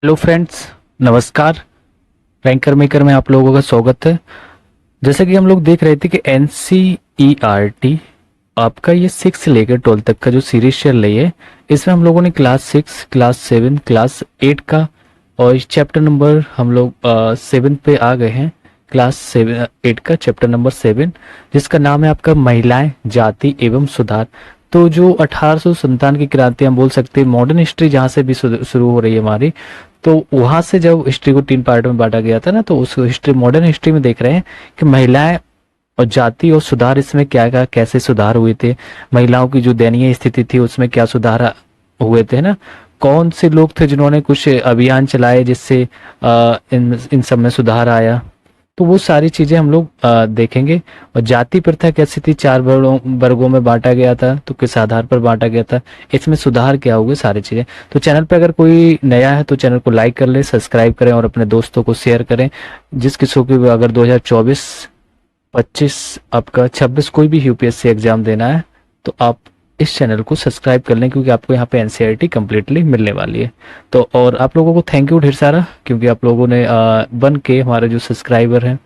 Hello friends, नमस्कार। Ranker maker में आप लोगों का स्वागत है। जैसे कि हम लोग देख रहे थे कि एनसीईआरटी आपका ये 6 से लेकर 12 तक का जो सीरीज चल रही है, इसमें हम लोगों ने क्लास 6, क्लास 7, क्लास 8 का और चैप्टर नंबर हम लोग 7 पे आ गए हैं। क्लास 7 8 का चैप्टर नंबर 7, जिसका नाम है आपका महिलाएं, जाति एवं सुधार। तो जो 1857 की क्रांति हम बोल सकते हैं, मॉडर्न हिस्ट्री जहाँ से भी शुरू हो रही है हमारी, तो वहां से जब हिस्ट्री को 3 पार्ट में बांटा गया था ना, तो उस हिस्ट्री मॉडर्न हिस्ट्री में देख रहे हैं कि महिलाएं और जाति और सुधार, इसमें क्या क्या कैसे सुधार हुए थे, महिलाओं की जो दयनीय स्थिति थी उसमें क्या सुधार हुए थे ना, कौन से लोग थे जिन्होंने कुछ अभियान चलाए जिससे इन सब में सुधार आया। तो वो सारी चीजें हम लोग देखेंगे। और जाति प्रथा कैसी थी, 4 वर्गों में बांटा गया था, तो किस आधार पर बांटा गया था, इसमें सुधार क्या हुए, सारी चीजें। तो चैनल पे अगर कोई नया है तो चैनल को लाइक कर ले, सब्सक्राइब करें और अपने दोस्तों को शेयर करें। जिस किसी को भी अगर 2024, 25, आपका 26 कोई भी यूपीएससी एग्जाम देना है तो आप इस चैनल को सब्सक्राइब कर लें, क्योंकि आपको यहाँ पे एनसीईआरटी कंप्लीटली मिलने वाली है। तो और आप लोगों को थैंक यू ढेर सारा, क्योंकि आप लोगों ने 1K हमारे जो सब्सक्राइबर हैं,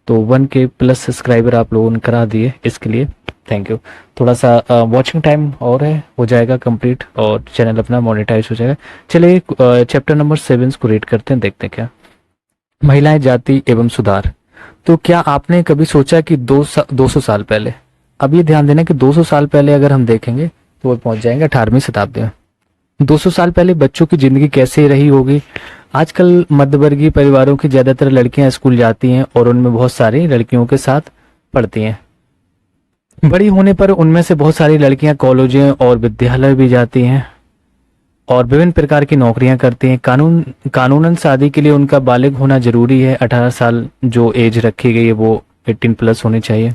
तो 1K प्लस सब्सक्राइबर आप लोगों ने करा दिए, इसके लिए थैंक यू। थोड़ा सा वॉचिंग टाइम और है, हो जाएगा कंप्लीट और चैनल अपना मोनेटाइज हो जाएगा। चलिए चैप्टर नंबर 7 को रीड करते हैं, देखते हैं क्या। महिलाएं, जाति एवं सुधार। तो क्या आपने कभी सोचा कि 200 साल पहले, अब ये ध्यान देना कि 200 साल पहले अगर हम देखेंगे तो वो पहुंच जाएंगे 18वीं शताब्दी में। 200 साल पहले बच्चों की जिंदगी कैसे रही होगी। आजकल मध्यवर्गीय परिवारों की ज्यादातर लड़कियां स्कूल जाती हैं और उनमें बहुत सारी लड़कियों के साथ पढ़ती हैं। बड़ी होने पर उनमें से बहुत सारी लड़कियां कॉलेजों और विद्यालय भी जाती हैं और विभिन्न प्रकार की नौकरियां करती हैं। कानूनन शादी के लिए उनका बालिग होना जरूरी है। 18 साल जो एज रखी गई है वो 18 प्लस होनी चाहिए।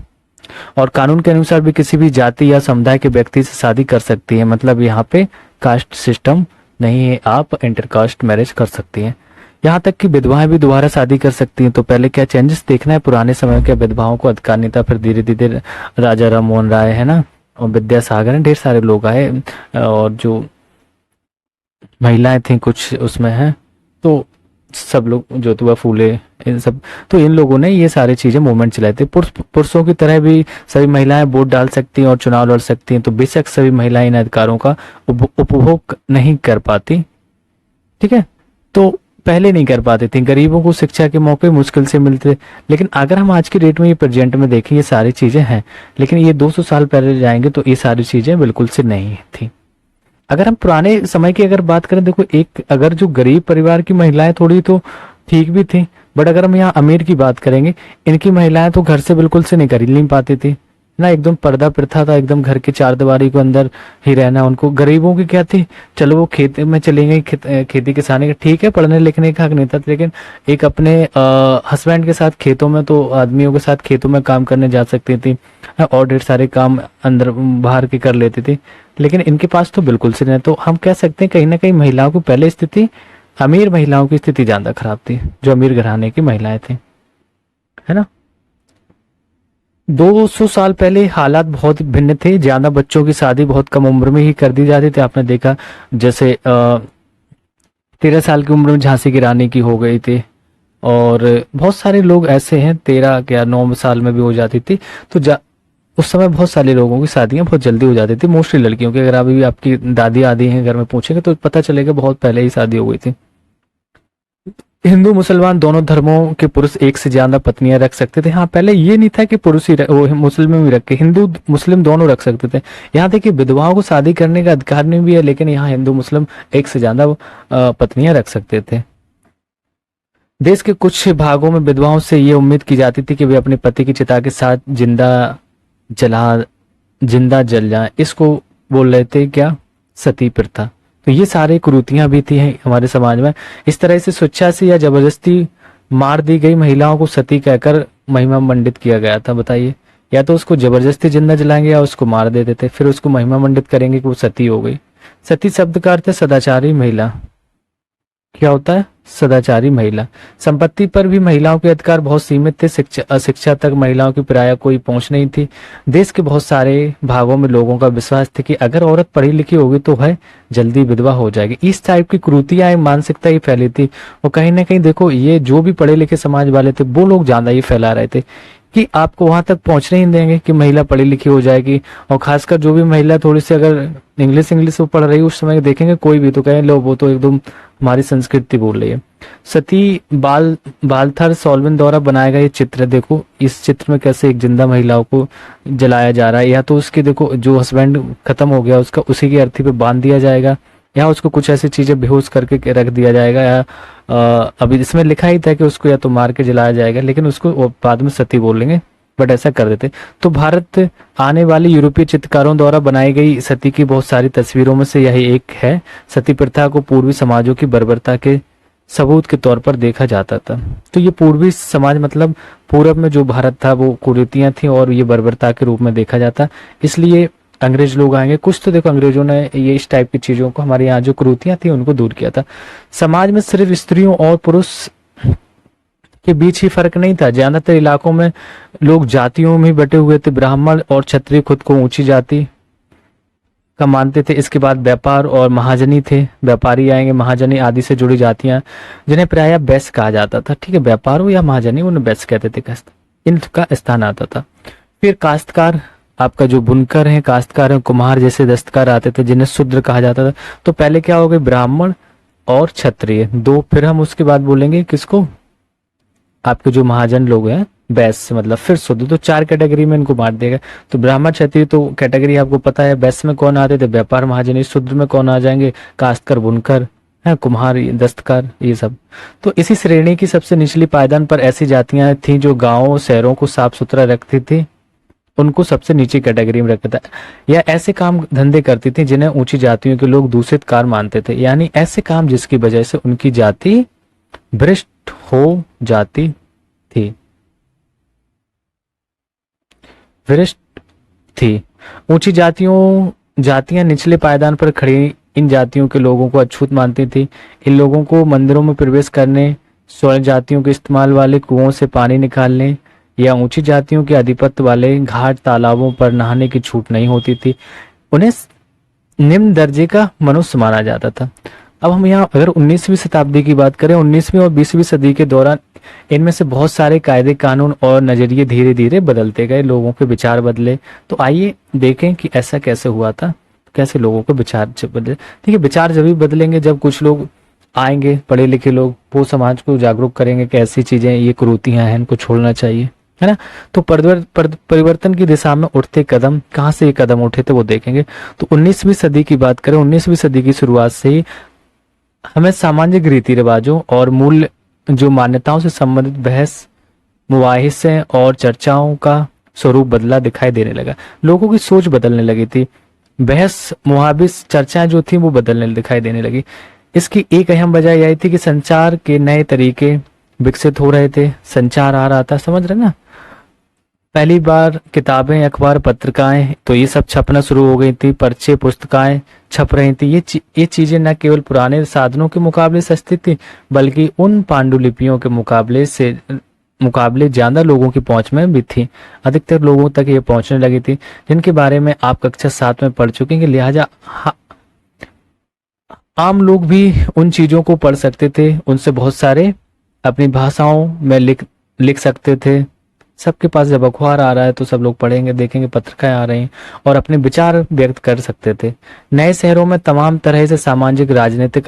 और कानून के अनुसार भी किसी भी जाति या समुदाय के व्यक्ति से शादी कर सकती है। मतलब यहाँ पे कास्ट सिस्टम नहीं है, आप इंटरकास्ट मैरिज कर सकती हैं। यहाँ तक कि विधवाएं भी दोबारा शादी कर सकती हैं। तो पहले क्या चेंजेस देखना है, पुराने समय के विधवाओं को अधिकार नहीं था, फिर धीरे धीरे राजा राम मोहन राय है ना, और विद्यासागर हैं, ढेर सारे लोग आए और जो महिलाएं थी कुछ उसमें है, तो सब लोग, ज्योतिबा फूले, इन सब, तो इन लोगों ने ये सारी चीजें मूवमेंट चलाए थे। पुरुषों की तरह भी सभी महिलाएं वोट डाल सकती हैं और चुनाव लड़ सकती हैं। तो बेशक सभी महिलाएं इन अधिकारों का उपभोग नहीं कर पाती, ठीक है, तो पहले नहीं कर पाती थी। गरीबों को शिक्षा के मौके मुश्किल से मिलते। लेकिन अगर हम आज की डेट में ये प्रेजेंट में देखें, ये सारी चीजें हैं, लेकिन ये 200 साल पहले जाएंगे तो ये सारी चीजें बिल्कुल से नहीं थी। अगर हम पुराने समय की अगर बात करें, देखो, एक अगर जो गरीब परिवार की महिलाएं थोड़ी तो ठीक भी थी, बट अगर हम यहाँ अमीर की बात करेंगे, इनकी महिलाएं तो घर से बिल्कुल से निकल नहीं पाती थी ना, एकदम पर्दा प्रथा था, एकदम घर के चार दीवारी के अंदर ही रहना उनको। गरीबों की क्या थी, चलो वो खेत में चले गई, खेती किसानी का ठीक है, पढ़ने लिखने का हक नहीं था, लेकिन एक अपने हस्बैंड के साथ खेतों में, तो आदमियों के साथ खेतों में काम करने जा सकती थी और ढेर सारे काम अंदर बाहर के कर लेती थी। लेकिन इनके पास तो बिल्कुल से नहीं। तो हम कह सकते हैं कहीं ना कहीं महिलाओं की पहले स्थिति, अमीर महिलाओं की स्थिति ज्यादा खराब थी, जो अमीर घराने की महिलाएं थी, है ना। 200 साल पहले हालात बहुत भिन्न थे। ज्यादा बच्चों की शादी बहुत कम उम्र में ही कर दी जाती थी। आपने देखा जैसे 13 साल की उम्र में झांसी की रानी की हो गई थी, और बहुत सारे लोग ऐसे हैं 13 या 9 साल में भी हो जाती थी। तो उस समय बहुत सारे लोगों की शादियां बहुत जल्दी हो जाती थी, मोस्टली लड़कियों की। अगर अभी भी आपकी दादी आदि हैं घर में पूछेंगे तो पता चलेगा बहुत पहले ही शादी हो गई थी। हिंदू मुसलमान दोनों धर्मों के पुरुष एक से ज्यादा पत्नियां रख सकते थे। हाँ, पहले ये नहीं था कि पुरुष ही वो मुस्लिम भी रखे, हिंदू मुस्लिम दोनों रख सकते थे। यहाँ तक कि विधवाओं को शादी करने का अधिकार नहीं भी है, लेकिन यहाँ हिंदू मुस्लिम एक से ज्यादा पत्नियां रख सकते थे। देश के कुछ भागों में विधवाओं से ये उम्मीद की जाती थी कि वे अपने पति की चिता के साथ जिंदा जल जाए। इसको बोल रहे थे क्या, सती प्रथा। तो ये सारे कुरीतियां भी थी हमारे समाज में। इस तरह से स्वेच्छा से या जबरदस्ती मार दी गई महिलाओं को सती कहकर महिमा मंडित किया गया था। बताइए, या तो उसको जबरदस्ती जिंदा जलाएंगे या उसको मार देते थे, फिर उसको महिमा मंडित करेंगे कि वो सती हो गई। सती शब्द का अर्थ है सदाचारी महिला। क्या होता है, सदाचारी महिला। संपत्ति पर भी महिलाओं के अधिकार बहुत सीमित थे। शिक्षा तक महिलाओं की प्राय कोई पहुंच नहीं थी। देश के बहुत सारे भागों में लोगों का विश्वास था कि अगर औरत पढ़ी लिखी होगी तो वह जल्दी विधवा हो जाएगी। इस टाइप की कुरीतियां, मानसिकता ही फैली थी। और कहीं ना कहीं देखो, ये जो भी पढ़े लिखे समाज वाले थे वो लोग ज्यादा ये फैला रहे थे कि आपको वहां तक पहुंचने ही नहीं देंगे कि महिला पढ़ी लिखी हो जाएगी। और खासकर जो भी महिला थोड़ी सी अगर इंग्लिश इंग्लिश वो पढ़ रही है, उस समय देखेंगे कोई भी तो कहें लो वो तो एकदम हमारी संस्कृति बोल रही है। सती बालथर सॉल्विन द्वारा बनाया गया ये चित्र देखो, इस चित्र में कैसे एक जिंदा महिलाओं को जलाया जा रहा है। या तो उसके देखो जो हस्बैंड खत्म हो गया उसका उसी की अर्थी पे बांध दिया जाएगा, या उसको कुछ ऐसी चीजें बेहोश करके रख दिया जाएगा, या अभी इसमें लिखा ही था कि उसको या तो मार के जलाया जाएगा, लेकिन उसको वो बाद में सती बोल लेंगे, बट ऐसा कर देते। तो भारत आने वाले यूरोपीय चित्रकारों द्वारा बनाई गई सती की बहुत सारी तस्वीरों में से यही एक है। सती प्रथा को पूर्वी समाजों की बर्बरता के सबूत के तौर पर देखा जाता था। तो ये पूर्वी समाज मतलब पूरब में जो भारत था वो कुरीतियां थी और ये बर्बरता के रूप में देखा जाता। इसलिए अंग्रेज लोग आएंगे, कुछ तो देखो अंग्रेजों ने ये इस टाइप की चीजों को, हमारे यहाँ जो कुरीतियां थी उनको दूर किया था। समाज में सिर्फ स्त्रियों और पुरुष के बीच ही फर्क नहीं था। ज्यादातर इलाकों में लोग जातियों में बटे हुए थे। ब्राह्मण और क्षत्रिय खुद को ऊंची जाति का मानते थे। इसके बाद व्यापार और महाजनी थे। व्यापारी आएंगे, महाजनी आदि से जुड़ी जातियां जिन्हें प्रायः वैश्य कहा जाता था। ठीक है, व्यापार हो या महाजनी उन्हें वैश्य कहते थे, इनका स्थान आता था। फिर काश्तकार, आपका जो बुनकर है, काश्तकार है, कुम्हार जैसे दस्तकार आते थे जिन्हें शूद्र कहा जाता था। तो पहले क्या हो गए, ब्राह्मण और क्षत्रिय दो। फिर हम उसके बाद बोलेंगे किसको, आपके जो महाजन लोग हैं वैश्य, मतलब फिर शूद्र। तो 4 कैटेगरी में इनको बांट देगा। तो ब्राह्मण क्षत्रिय तो कैटेगरी आपको पता है। वैश्य में कौन आते थे, व्यापार महाजनी। शूद्र में कौन आ जाएंगे, काश्तकार, बुनकर है, कुम्हार, दस्तकार, ये सब। तो इसी श्रेणी की सबसे निचली पायदान पर ऐसी जातियां थी जो गांवों शहरों को साफ सुथरा रखती थी, उनको सबसे नीचे कैटेगरी में रखता था। या ऐसे काम धंधे करती थी जिन्हें ऊंची जातियों के लोग दूषित कार्य मानते थे, यानी ऐसे काम जिसकी वजह से उनकी जाति भ्रष्ट हो जाती थी, भ्रष्ट थी। ऊंची जातियां निचले पायदान पर खड़ी इन जातियों के लोगों को अछूत मानती थी। इन लोगों को मंदिरों में प्रवेश करने, स्वर्ण जातियों के इस्तेमाल वाले कुओं से पानी निकालने या ऊंची जातियों के आधिपत्य वाले घाट तालाबों पर नहाने की छूट नहीं होती थी। उन्हें निम्न दर्जे का मनुष्य माना जाता था। अब हम यहाँ अगर 19वीं शताब्दी की बात करें, 19वीं और 20वीं सदी के दौरान इनमें से बहुत सारे कायदे कानून और नजरिए धीरे धीरे बदलते गए, लोगों के विचार बदले। तो आइए देखें कि ऐसा कैसे हुआ था, कैसे लोगों के विचार बदले। ठीक है, विचार जब भी बदलेंगे जब कुछ लोग आएंगे, पढ़े लिखे लोग, वो समाज को जागरूक करेंगे कि ऐसी चीजें, ये कुरीतियां हैं, इनको छोड़ना चाहिए, है ना। तो परिवर्तन की दिशा में उठते कदम, कहाँ से ये कदम उठे थे वो देखेंगे। तो 19वीं सदी की बात करें, 19वीं सदी की शुरुआत से ही हमें सामाजिक रीति रिवाजों और मूल्य जो मान्यताओं से संबंधित बहस, मुबाहिसे और चर्चाओं का स्वरूप बदला दिखाई देने लगा। लोगों की सोच बदलने लगी थी। बहस, मुहाबिस, चर्चाएं जो थी वो बदलने दिखाई देने लगी। इसकी एक अहम वजह यही थी कि संचार के नए तरीके विकसित हो रहे थे, संचार आ रहा था, समझ रहे ना। पहली बार किताबें, अखबार, पत्रिकाएं, तो ये सब छपना शुरू हो गई थी। पर्चे, पुस्तकें छप रही थी। ये चीजें न केवल पुराने साधनों के मुकाबले सस्ती थी, बल्कि उन पांडुलिपियों के मुकाबले ज्यादा लोगों की पहुंच में भी थी। अधिकतर लोगों तक ये पहुंचने लगी थी, जिनके बारे में आप कक्षा 7 में पढ़ चुके हैं। लिहाजा आम लोग भी उन चीजों को पढ़ सकते थे, उनसे बहुत सारे अपनी भाषाओं में लिख सकते थे। सबके पास जब अखबार आ रहा है तो सब लोग पढ़ेंगे, देखेंगे, पत्रिकाएं आ रही हैं और अपने विचार व्यक्त कर सकते थे। नए शहरों में तमाम तरह से सामाजिक, राजनीतिक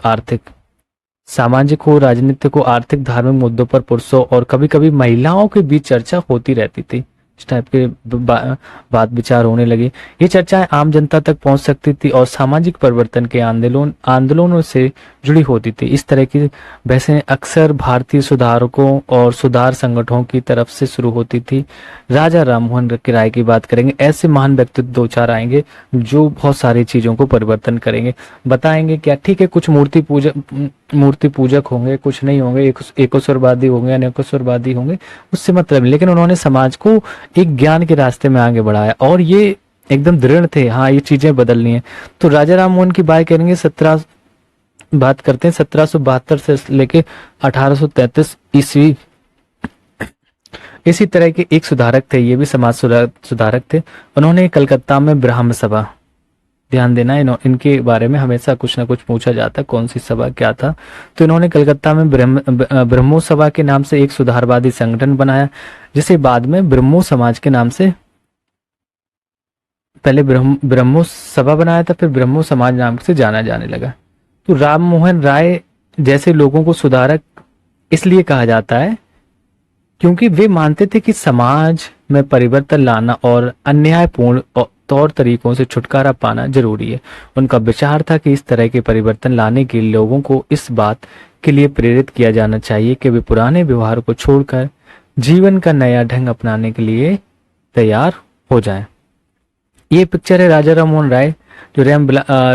हो, आर्थिक, धार्मिक मुद्दों पर पुरुषों और कभी कभी महिलाओं के बीच चर्चा होती रहती थी। इस टाइप के बात विचार होने लगे। ये चर्चाएं आम जनता तक पहुंच सकती थी और सामाजिक परिवर्तन के आंदोलनों से जुड़ी होती थी। इस तरह की बहसें अक्सर भारतीय सुधारकों और सुधार संगठनों की तरफ से शुरू होती थी। राजा राममोहन राय की बात करेंगे, ऐसे महान व्यक्तित्व 2-4 आएंगे जो बहुत सारी चीजों को परिवर्तन करेंगे, बताएंगे क्या। ठीक है, कुछ मूर्ति पूजक होंगे, कुछ नहीं होंगे, एकोस्वरवादी होंगे, अनेकोस्वरवादी होंगे, उससे मतलब नहीं, लेकिन उन्होंने समाज को एक ज्ञान के रास्ते में आगे बढ़ाया और ये एकदम दृढ़ थे, हाँ ये चीजें बदलनी है। तो राजा राममोहन की बात करेंगे बात करते हैं 1772 से लेके 1833 ईस्वी, इसी तरह के एक सुधारक थे, ये भी समाज सुधारक थे। उन्होंने कलकत्ता में ब्रह्म सभा, ध्यान देना इनके बारे में हमेशा कुछ ना कुछ पूछा जाता है, कौन सी सभा क्या था। तो इन्होंने कलकत्ता में ब्रह्मो सभा के नाम से एक सुधारवादी संगठन बनाया, जिसे बाद में ब्रह्मो समाज के नाम से, पहले ब्रह्मो सभा बनाया था, फिर ब्रह्मो समाज नाम से जाना जाने लगा। तो राम मोहन राय जैसे लोगों को सुधारक इसलिए कहा जाता है क्योंकि वे मानते थे कि समाज में परिवर्तन लाना और अन्यायपूर्ण तौर तरीकों से छुटकारा पाना जरूरी है। उनका विचार था कि इस तरह के परिवर्तन लाने के लिए लोगों को इस बात के लिए प्रेरित किया जाना चाहिए कि वे पुराने व्यवहार को छोड़कर जीवन का नया ढंग अपनाने के लिए तैयार हो जाएं। ये पिक्चर है राजा राम मोहन राय, जो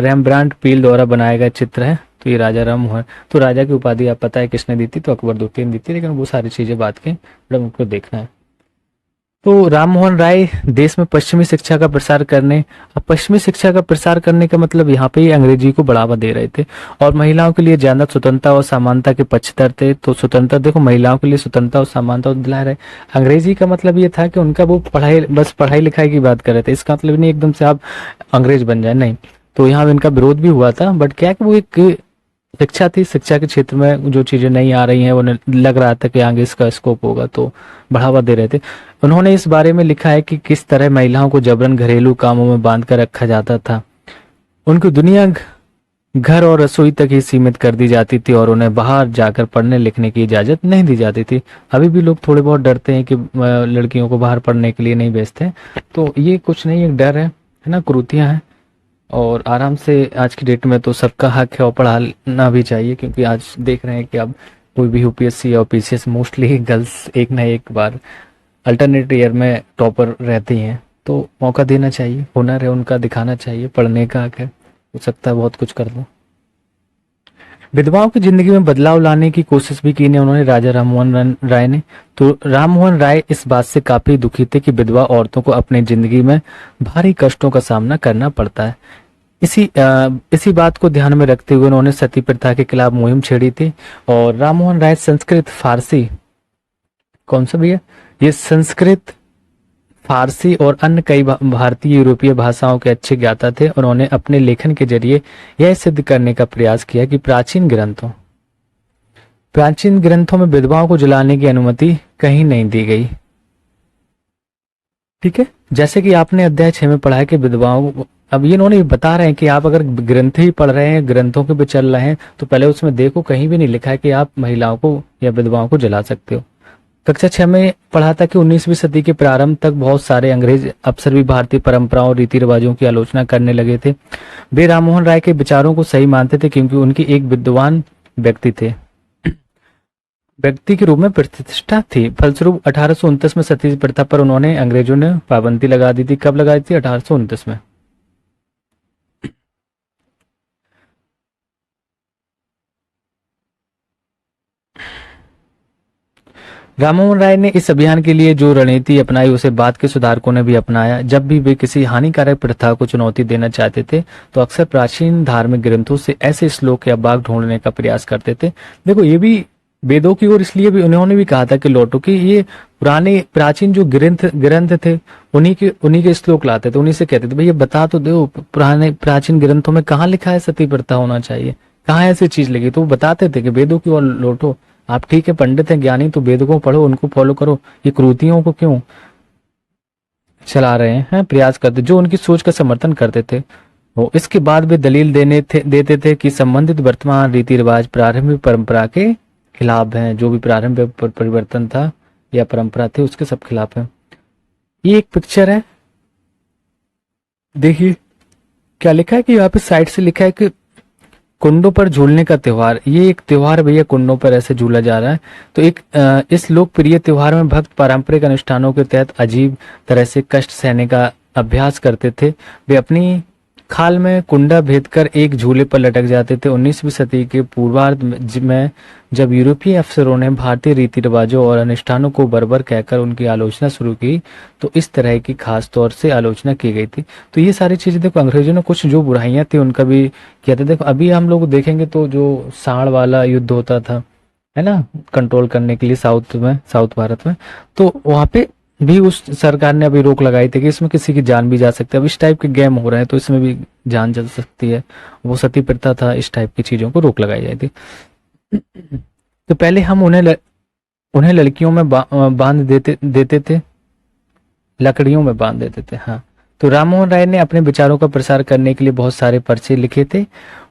रैम्ब्रांड पील द्वारा बनाया गया चित्र है। तो ये राजा राम मोहन, तो राजा की उपाधि आप पता है किसने दी थी, तो अकबर द्वितीय ने दी थी, लेकिन वो सारी चीजें बात के बड़ा उनको देखना है। तो राम मोहन राय देश में पश्चिमी शिक्षा का प्रसार करने, अब पश्चिमी शिक्षा का प्रसार करने का मतलब यहाँ पे ही अंग्रेजी को बढ़ावा दे रहे थे और महिलाओं के लिए ज्यादा स्वतंत्रता और समानता के पक्षधर थे। तो स्वतंत्रता, देखो महिलाओं के लिए स्वतंत्रता और समानता दिला रहे। अंग्रेजी का मतलब ये था कि उनका वो बस पढ़ाई लिखाई की बात कर रहे थे, इसका मतलब नहीं एकदम से आप अंग्रेज बन जाए, नहीं। तो यहाँ इनका विरोध भी हुआ था, बट क्या कि वो एक शिक्षा थी, शिक्षा के क्षेत्र में जो चीजें नहीं आ रही हैं, उन्हें लग रहा था कि आगे इसका स्कोप होगा, तो बढ़ावा दे रहे थे। उन्होंने इस बारे में लिखा है कि किस तरह महिलाओं को जबरन घरेलू कामों में बांध कर रखा जाता था, उनकी दुनिया घर और रसोई तक ही सीमित कर दी जाती थी और उन्हें बाहर जाकर पढ़ने लिखने की इजाजत नहीं दी जाती थी। अभी भी लोग थोड़े बहुत डरते हैं कि लड़कियों को बाहर पढ़ने के लिए नहीं भेजते, तो ये कुछ नहीं, एक डर है ना, कुरीतियां हैं। और आराम से आज की डेट में तो सबका हक है और पढ़ाना भी चाहिए, क्योंकि आज देख रहे हैं कि अब कोई भी यूपीएससी या पीसीएस मोस्टली गर्ल्स एक ना एक बार अल्टरनेट ईयर में टॉपर रहती हैं, तो मौका देना चाहिए, हुनर है उनका दिखाना चाहिए, पढ़ने का हक है, हो सकता है बहुत कुछ कर दो। विधवाओं की जिंदगी में बदलाव लाने की कोशिश भी की ने उन्होंने, राजा राममोहन राय ने। तो राममोहन राय इस बात से काफी दुखी थे कि विधवा औरतों को अपनी जिंदगी में भारी कष्टों का सामना करना पड़ता है। इसी बात को ध्यान में रखते हुए उन्होंने सती प्रथा के खिलाफ मुहिम छेड़ी थी। और राममोहन राय संस्कृत फारसी, कौन सा भैया, ये संस्कृत फारसी और अन्य कई भारतीय यूरोपीय भाषाओं के अच्छे ज्ञाता थे। उन्होंने अपने लेखन के जरिए यह सिद्ध करने का प्रयास किया कि प्राचीन ग्रंथों में विधवाओं को जलाने की अनुमति कहीं नहीं दी गई। ठीक है, जैसे कि आपने अध्याय 6 में पढ़ा है कि विधवाओं, अब ये इन्होंने बता रहे हैं कि आप अगर ग्रंथ ही पढ़ रहे हैं, ग्रंथों के भी चल रहे हैं, तो पहले उसमें देखो, कहीं भी नहीं लिखा है कि आप महिलाओं को या विधवाओं को जला सकते हो। कक्षा 6 में पढ़ा था कि 19वीं सदी के प्रारंभ तक बहुत सारे अंग्रेज अफसर भी भारतीय परंपराओं और रीति रिवाजों की आलोचना करने लगे थे। वे राममोहन राय के विचारों को सही मानते थे क्योंकि उनकी एक विद्वान व्यक्ति के रूप में प्रतिष्ठा थी। फलस्वरूप 1829 में सती प्रथा पर उन्होंने, अंग्रेजों ने पाबंदी लगा दी थी। कब लगाई थी? 1829 में। राममोहन राय ने इस अभियान के लिए जो रणनीति अपनाई उसे बाद के सुधारकों ने भी अपनाया। जब भी वे किसी हानिकारक प्रथा को चुनौती देना चाहते थे तो अक्सर प्राचीन धार्मिक ग्रंथों से ऐसे श्लोक या वाक्य ढूंढने का प्रयास करते थे। देखो, ये भी वेदों की ओर इसलिए भी उन्होंने भी कहा था कि लौटो, कि ये पुराने प्राचीन जो ग्रंथ थे उन्हीं के श्लोक लाते थे, उन्हीं से कहते थे भैया बता तो दो पुराने प्राचीन ग्रंथों में कहाँ लिखा है सती प्रथा होना चाहिए, कहाँ ऐसी चीज लगी। तो वो बताते थे कि वेदों की ओर लौटो, आप ठीक है पंडित हैं, ज्ञानी, तो वेदों को पढ़ो, उनको फॉलो करो, ये क्रूतियों को क्यों चला रहे हैं, प्रयास करते जो उनकी सोच का समर्थन करते थे। वो इसके बाद भी दलील देते थे कि संबंधित वर्तमान रीति रिवाज प्रारंभिक परंपरा के खिलाफ हैं, जो भी प्रारंभिक परिवर्तन था या परंपरा थे उसके सब खिलाफ है। ये एक पिक्चर है, देखिए क्या लिखा है कि यहाँ पे साइड से लिखा है कि कुंडों पर झूलने का त्योहार। ये एक त्योहार भैया, कुंडों पर ऐसे झूला जा रहा है। तो इस लोकप्रिय त्योहार में भक्त पारंपरिक अनुष्ठानों के तहत अजीब तरह से कष्ट सहने का अभ्यास करते थे। वे अपनी खाल में कुंडा भेदकर एक झूले पर लटक जाते थे। 19वीं सदी के पूर्वार्ध में जब यूरोपीय अफसरों ने भारतीय रीति रिवाजों और अनुष्ठानों को बर्बर कहकर उनकी आलोचना शुरू की, तो इस तरह की खास तौर से आलोचना की गई थी। तो ये सारी चीजें देखो, अंग्रेजों ने कुछ जो बुराइयां थी उनका भी किया था। देखो अभी हम लोग देखेंगे तो जो सांड वाला युद्ध होता था, है ना, कंट्रोल करने के लिए साउथ में, साउथ भारत में, तो वहां पे भी उस सरकार ने अभी रोक लगाई थी कि इसमें किसी की जान भी जा सकती है। अब इस टाइप के गेम हो रहे हैं तो इसमें भी जान चल सकती है। वो सती प्रथा था, इस टाइप की चीजों को रोक लगाई जाती थी। तो पहले हम उन्हें लड़कियों में बांध देते थे, लकड़ियों में बांध देते थे। हाँ, तो राममोहन राय ने अपने विचारों का प्रसार करने के लिए बहुत सारे पर्चे लिखे थे।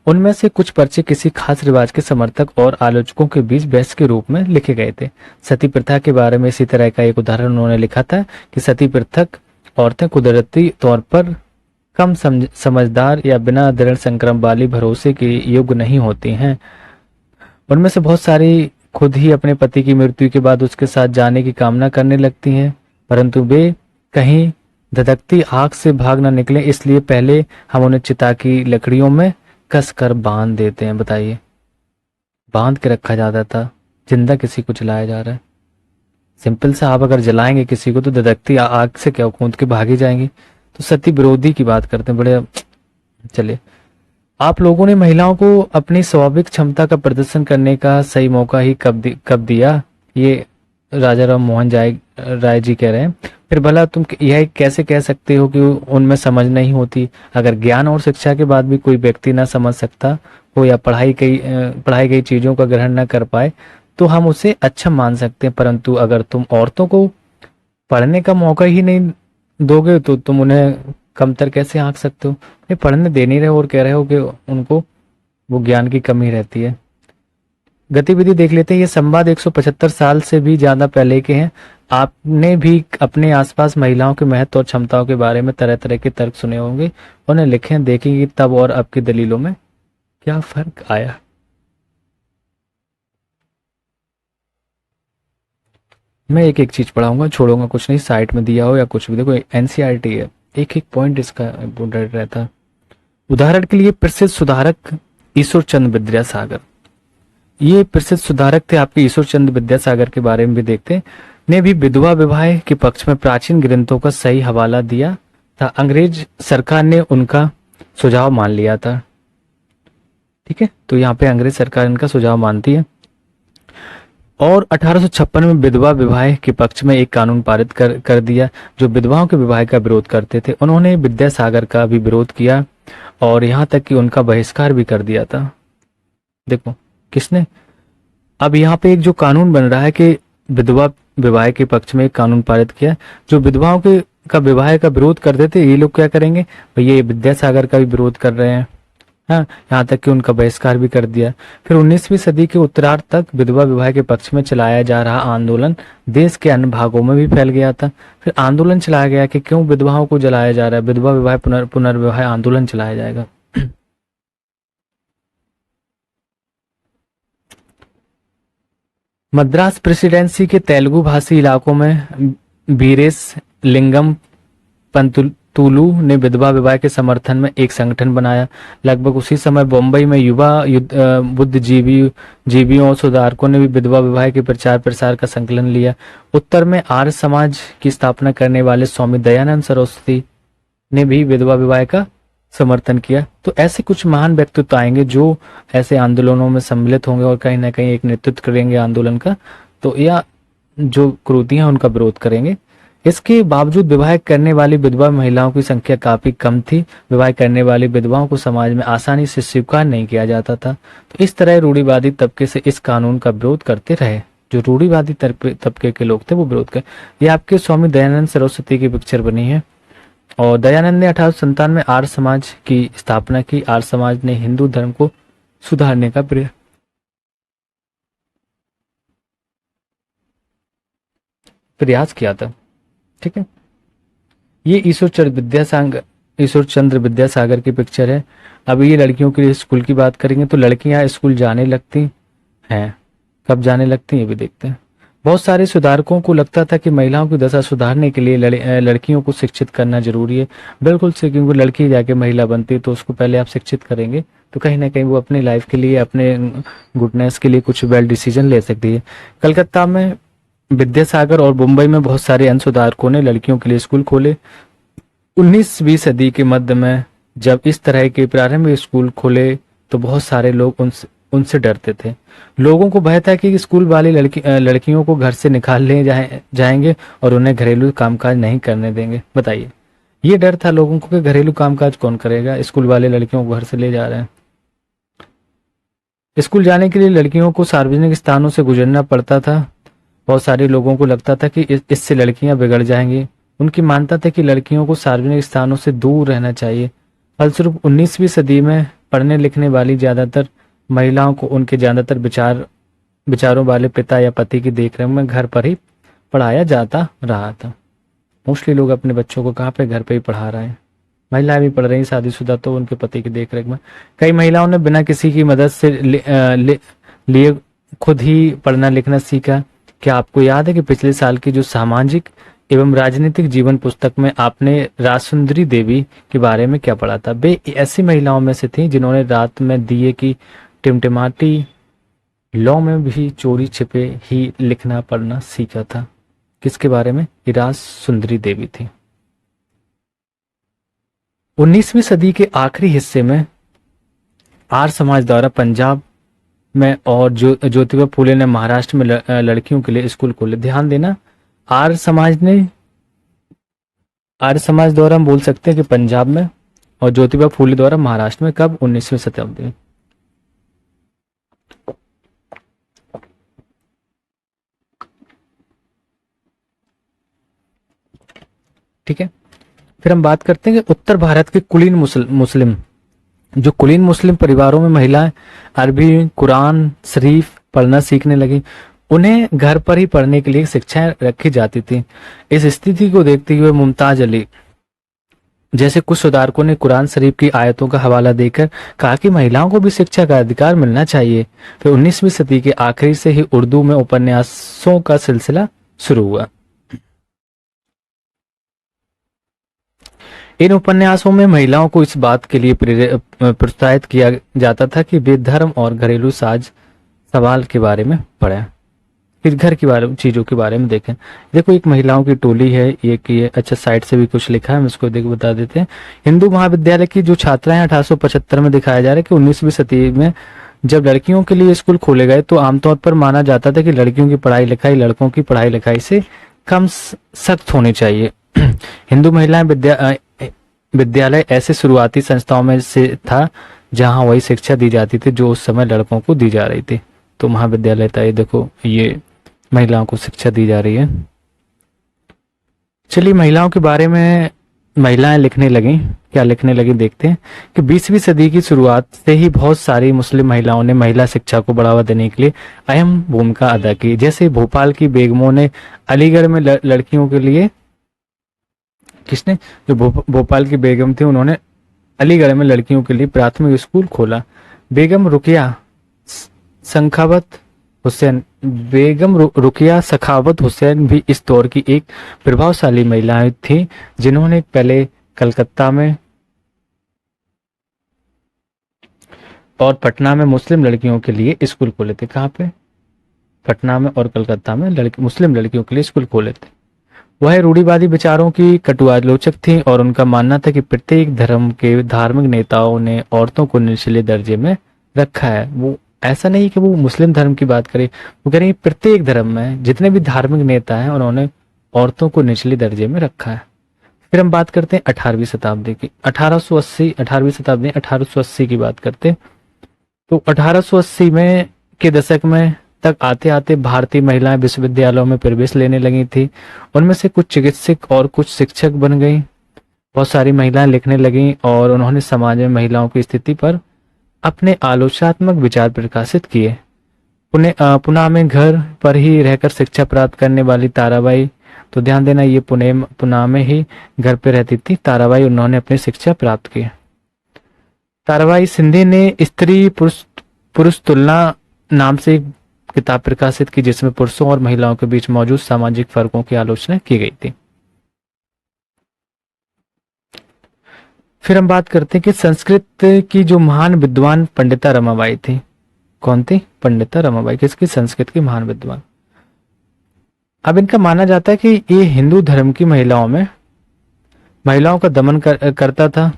उनमें से कुछ पर्चे किसी खास रिवाज के समर्थक और आलोचकों के बीच बहस के रूप में लिखे गए थे। सती प्रथा के बारे में इसी तरह का एक उदाहरण उन्होंने लिखा था कि सती पृथक औरतें कुदरती तौर पर कम समझदार या बिना दृढ़ संक्रम वाली भरोसे के योग्य नहीं होती हैं। उनमें से बहुत सारी खुद ही अपने पति की मृत्यु के बाद उसके साथ जाने की कामना करने लगती हैं, परंतु वे कहीं धधकती आग से भाग न निकले, इसलिए पहले हम उन्हें चिता की लकड़ियों में कस कर बांध देते हैं। बताइए, बांध के रखा जाता था, जिंदा किसी को जलाया जा रहा है। सिंपल सा, आप अगर जलाएंगे किसी को तो धधकती आग से क्या कूद के भागी जाएंगी। तो सती विरोधी की बात करते हैं बड़े। चलिए, आप लोगों ने महिलाओं को अपनी स्वाभाविक क्षमता का प्रदर्शन करने का सही मौका ही कब दिया, ये राजा राम मोहन राय जी कह रहे हैं। फिर भला तुम यह कैसे कह सकते हो कि उनमें समझ नहीं होती। अगर ज्ञान और शिक्षा के बाद भी कोई व्यक्ति ना समझ सकता हो या पढ़ाई गई चीजों का ग्रहण न कर पाए तो हम उसे अच्छा मान सकते हैं, परंतु अगर तुम औरतों को पढ़ने का मौका ही नहीं दोगे तो तुम उन्हें कमतर कैसे आंक सकते हो। ये पढ़ने दे नहीं रहे हो और कह रहे हो कि उनको वो ज्ञान की कमी रहती है। गतिविधि देख लेते हैं। ये संवाद 175 साल से भी ज्यादा पहले के हैं। आपने भी अपने आसपास महिलाओं के महत्व और क्षमताओं के बारे में तरह तरह के तर्क सुने होंगे, उन्हें लिखें, देखेंगे तब और अब की दलीलों में क्या फर्क आया। मैं एक एक चीज पढ़ाऊंगा, छोड़ूंगा कुछ नहीं, साइट में दिया हो या कुछ भी। देखो एनसीईआरटी है, एक एक पॉइंट इसका इम्पोर्टेंट रहता है। उदाहरण के लिए प्रसिद्ध सुधारक ईश्वर चंद्र विद्यासागर, ये प्रसिद्ध सुधारक थे आपके ईश्वर चंद्र विद्यासागर के बारे में भी देखते हैं, ने भी विधवा विवाह के पक्ष में प्राचीन ग्रंथों का सही हवाला दिया था। अंग्रेज सरकार ने उनका सुझाव मान लिया था। ठीक है, तो यहाँ पे अंग्रेज सरकार इनका सुझाव मानती है और 1856 में विधवा विवाह के पक्ष में एक कानून पारित कर दिया। जो विधवाओं के विवाह का विरोध करते थे उन्होंने विद्यासागर का भी विरोध किया और यहाँ तक कि उनका बहिष्कार भी कर दिया था। देखो किसने, अब यहाँ पे एक जो कानून बन रहा है कि विधवा विवाह के पक्ष में एक कानून पारित किया। जो विधवाओं के का विवाह का विरोध करते थे ये लोग क्या करेंगे, भैया ये विद्यासागर का भी विरोध कर रहे हैं। हाँ, यहाँ तक कि उनका बहिष्कार भी कर दिया। फिर 19वीं सदी के उत्तरार्ध तक विधवा विवाह के पक्ष में चलाया जा रहा आंदोलन देश के अन्य भागों में भी फैल गया था। फिर आंदोलन चलाया गया कि क्यों विधवाओं को जलाया जा रहा है, विधवा विवाह पुनर्विवाह आंदोलन चलाया जाएगा। मद्रास प्रेसिडेंसी के तेलुगु भाषी इलाकों में बीरेस लिंगम पंतुलू ने विधवा विवाह के समर्थन में एक संगठन बनाया। लगभग उसी समय बम्बई में युवा बुद्धिजीवियों और सुधारकों ने भी विधवा विवाह के प्रचार प्रसार का संकलन लिया। उत्तर में आर्य समाज की स्थापना करने वाले स्वामी दयानंद सरस्वती ने भी विधवा विवाह का समर्थन किया। तो ऐसे कुछ महान व्यक्तित्व आएंगे जो ऐसे आंदोलनों में सम्मिलित होंगे और कहीं ना कहीं एक नेतृत्व करेंगे आंदोलन का, तो या जो क्रूतियां उनका विरोध करेंगे। इसके बावजूद विवाह करने वाली विधवा महिलाओं की संख्या काफी कम थी। विवाह करने वाली विधवाओं को समाज में आसानी से स्वीकार नहीं किया जाता था। तो इस तरह रूढ़िवादी तबके से इस कानून का विरोध करते रहे। जो रूढ़िवादी तबके के लोग थे वो विरोध कर। ये आपके स्वामी दयानंद सरस्वती की पिक्चर बनी है और दयानंद ने 1897 में आर्य समाज की स्थापना की। आर्य समाज ने हिंदू धर्म को सुधारने का प्रयास किया था। ठीक है, ये ईश्वर चंद्र विद्यासागर की पिक्चर है। अब ये लड़कियों के लिए स्कूल की बात करेंगे तो लड़कियां स्कूल जाने लगती हैं। कब जाने लगती हैं ये भी देखते हैं। बहुत सारे सुधारकों को लगता था कि महिलाओं की दशा सुधारने के लिए लड़कियों को शिक्षित करना जरूरी है। बिल्कुल से, क्योंकि लड़की जाके महिला बनती है तो उसको पहले आप शिक्षित करेंगे तो कहीं ना कहीं वो अपनी लाइफ के लिए, अपने गुडनेस के लिए कुछ वेल डिसीजन ले सकती है। कलकत्ता में विद्यासागर और मुंबई में बहुत सारे अन्य सुधारकों ने लड़कियों के लिए स्कूल खोले। 19वीं सदी के मध्य में जब इस तरह के प्रारंभिक स्कूल खोले तो बहुत सारे लोग उनसे उनसे डरते थे। लोगों को भय था कि स्कूल वाले लड़कियों को घर से निकाल ले जाएंगे और उन्हें घरेलू कामकाज नहीं करने देंगे। बताइए, ये डर था लोगों को कि घरेलू कामकाज कौन करेगा, स्कूल वाले लड़कियों को घर से ले जा रहे हैं। स्कूल जाने के लिए लड़कियों को सार्वजनिक स्थानों से गुजरना पड़ता था। बहुत सारे लोगों को लगता था कि इससे लड़कियां बिगड़ जाएंगी। उनकी मानता था कि लड़कियों को सार्वजनिक स्थानों से दूर रहना चाहिए। फलस्वरूप 19वीं सदी में पढ़ने लिखने वाली ज्यादातर महिलाओं को उनके ज्यादातर विचारों वाले पिता या पति की देखरेख में घर पर ही पढ़ाया जाता रहा था। मोस्टली लोग अपने बच्चों को कहाँ पे, घर पे ही पढ़ा रहे हैं। महिलाएं भी पढ़ रही हैं शादीशुदा तो उनके पति की देखरेख में। कई महिलाओं ने बिना किसी की मदद से लिए खुद ही पढ़ना लिखना सीखा। क्या आपको याद है कि पिछले साल की जो सामाजिक एवं राजनीतिक जीवन पुस्तक में आपने राजसुंदरी देवी के बारे में क्या पढ़ा था? वे ऐसी महिलाओं में से थी जिन्होंने रात में दिए की टिमटिमाटी लौ में भी चोरी छिपे ही लिखना पढ़ना सीखा था। किसके बारे में? राजसुंदरी देवी थी। 19वीं सदी के आखिरी हिस्से में आर्य समाज द्वारा पंजाब में और ज्योतिबा फूले ने महाराष्ट्र में लड़कियों के लिए स्कूल खोले। ध्यान देना, आर्य समाज द्वारा हम बोल सकते हैं कि पंजाब में, और ज्योतिबा फूले द्वारा महाराष्ट्र में। कब? 19वीं शताब्दी में। ठीक है, फिर हम बात करते हैं कि उत्तर भारत के कुलीन मुस्लिम परिवारों में महिलाएं अरबी कुरान शरीफ पढ़ना सीखने लगी। उन्हें घर पर ही पढ़ने के लिए शिक्षाएं रखी जाती थी। इस स्थिति को देखते हुए मुमताज अली जैसे कुछ सुधारकों ने कुरान शरीफ की आयतों का हवाला देकर कहा कि महिलाओं को भी शिक्षा का अधिकार मिलना चाहिए। फिर 19वीं सदी के आखिरी से ही उर्दू में उपन्यासों का सिलसिला शुरू हुआ। इन उपन्यासों में महिलाओं को इस बात के लिए प्रोत्साहित किया जाता था कि वे धर्म और घरेलू सवाल के बारे में पढ़ें, फिर घर के बारे में, चीजों के बारे में देखें। देखो, एक महिलाओं की टोली है ये कि अच्छा साइड से भी कुछ लिखा है, हम इसको देख बता देते हैं। हिंदू महाविद्यालय की जो छात्राएं 1875 में दिखाया जा रहा है कि 19वीं सदी में जब लड़कियों के लिए स्कूल खोले गए तो आमतौर पर माना जाता था कि लड़कियों की पढ़ाई लिखाई लड़कों की पढ़ाई लिखाई से कम सख्त होनी चाहिए। हिंदू महिलाएं विद्यालय ऐसे शुरुआती संस्थाओं में से था जहां वही शिक्षा दी जाती थी जो उस समय लड़कों को दी जा रही थी। तो महाविद्यालय था ये, देखो ये महिलाओं को शिक्षा दी जा रही है। चलिए महिलाओं के बारे में महिलाएं लिखने लगी, क्या लिखने लगी देखते हैं कि 20वीं सदी की शुरुआत से ही बहुत सारी मुस्लिम महिलाओं ने महिला शिक्षा को बढ़ावा देने के लिए अहम भूमिका अदा की। जैसे भोपाल की बेगमों ने अलीगढ़ में लड़कियों के लिए, किसने? जो भोपाल की बेगम थी उन्होंने अलीगढ़ में लड़कियों के लिए प्राथमिक स्कूल खोला। बेगम रुकिया सखावत हुसैन भी इस दौर की एक प्रभावशाली महिला थी जिन्होंने पहले कलकत्ता में और पटना में मुस्लिम लड़कियों के लिए स्कूल खोले थे। कहाँ पे? पटना में और कलकत्ता में मुस्लिम लड़कियों के लिए स्कूल खोले थे। वह रूढ़िवादी विचारों की कटुआलोचक थी और उनका मानना था कि प्रत्येक धर्म के धार्मिक नेताओं ने औरतों को निचले दर्जे में रखा है। वो ऐसा नहीं कि वो मुस्लिम धर्म की बात करें, वो कह रही है प्रत्येक धर्म में जितने भी धार्मिक नेता हैं उन्होंने औरतों को निचले दर्जे में रखा है। फिर हम बात करते हैं 18वीं शताब्दी की। 1880 शताब्दी 1880 की बात करते हैं तो 1880 में के दशक में तक आते आते भारतीय महिलाएं विश्वविद्यालयों में प्रवेश लेने लगी थी। उनमें से कुछ चिकित्सक और कुछ शिक्षक बन गई। बहुत सारी महिलाएं लिखने लगी और उन्होंने समाज में महिलाओं की स्थिति पर अपने आलोचनात्मक विचार प्रकाशित किए। पुणे में घर पर ही रहकर शिक्षा प्राप्त करने वाली ताराबाई, तो ध्यान देना ये पुणे में ही घर पे रहती थी ताराबाई, उन्होंने अपनी शिक्षा प्राप्त की। ताराबाई सिंधे ने स्त्री पुरुष तुलना नाम से एक किताब प्रकाशित की जिसमें पुरुषों और महिलाओं के बीच मौजूद सामाजिक फर्कों की आलोचना की गई थी। फिर हम बात करते हैं कि संस्कृत की जो महान विद्वान पंडिता रमाबाई थी। कौन थी? पंडिता रमाबाई। किसकी? संस्कृत की महान विद्वान। अब इनका माना जाता है कि ये हिंदू धर्म की महिलाओं का दमन करता था।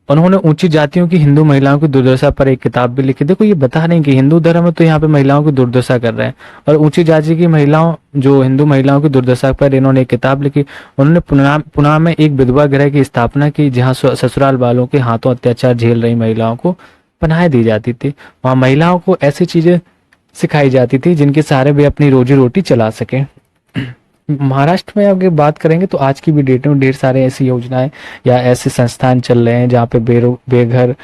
उन्होंने ऊंची जातियों की हिंदू महिलाओं की दुर्दशा पर एक किताब भी लिखी। देखो, ये बता नहीं कि हिंदू धर्म है तो यहाँ पे महिलाओं की दुर्दशा कर रहे हैं, और ऊंची जाति की महिलाओं, जो हिंदू महिलाओं की दुर्दशा पर इन्होंने एक किताब लिखी। उन्होंने पुणे में एक विधवा गृह की स्थापना की जहाँ ससुराल वालों के हाथों अत्याचार झेल रही महिलाओं को पनाह दी जाती थी। वहां महिलाओं को ऐसी चीजें सिखाई जाती थी जिनके सहारे वे अपनी रोजी रोटी चला सके। महाराष्ट्र में अगर बात करेंगे तो आज की भी डेट में ढेर सारे ऐसी योजनाएं या ऐसे संस्थान चल रहे हैं जहाँ पे बेघर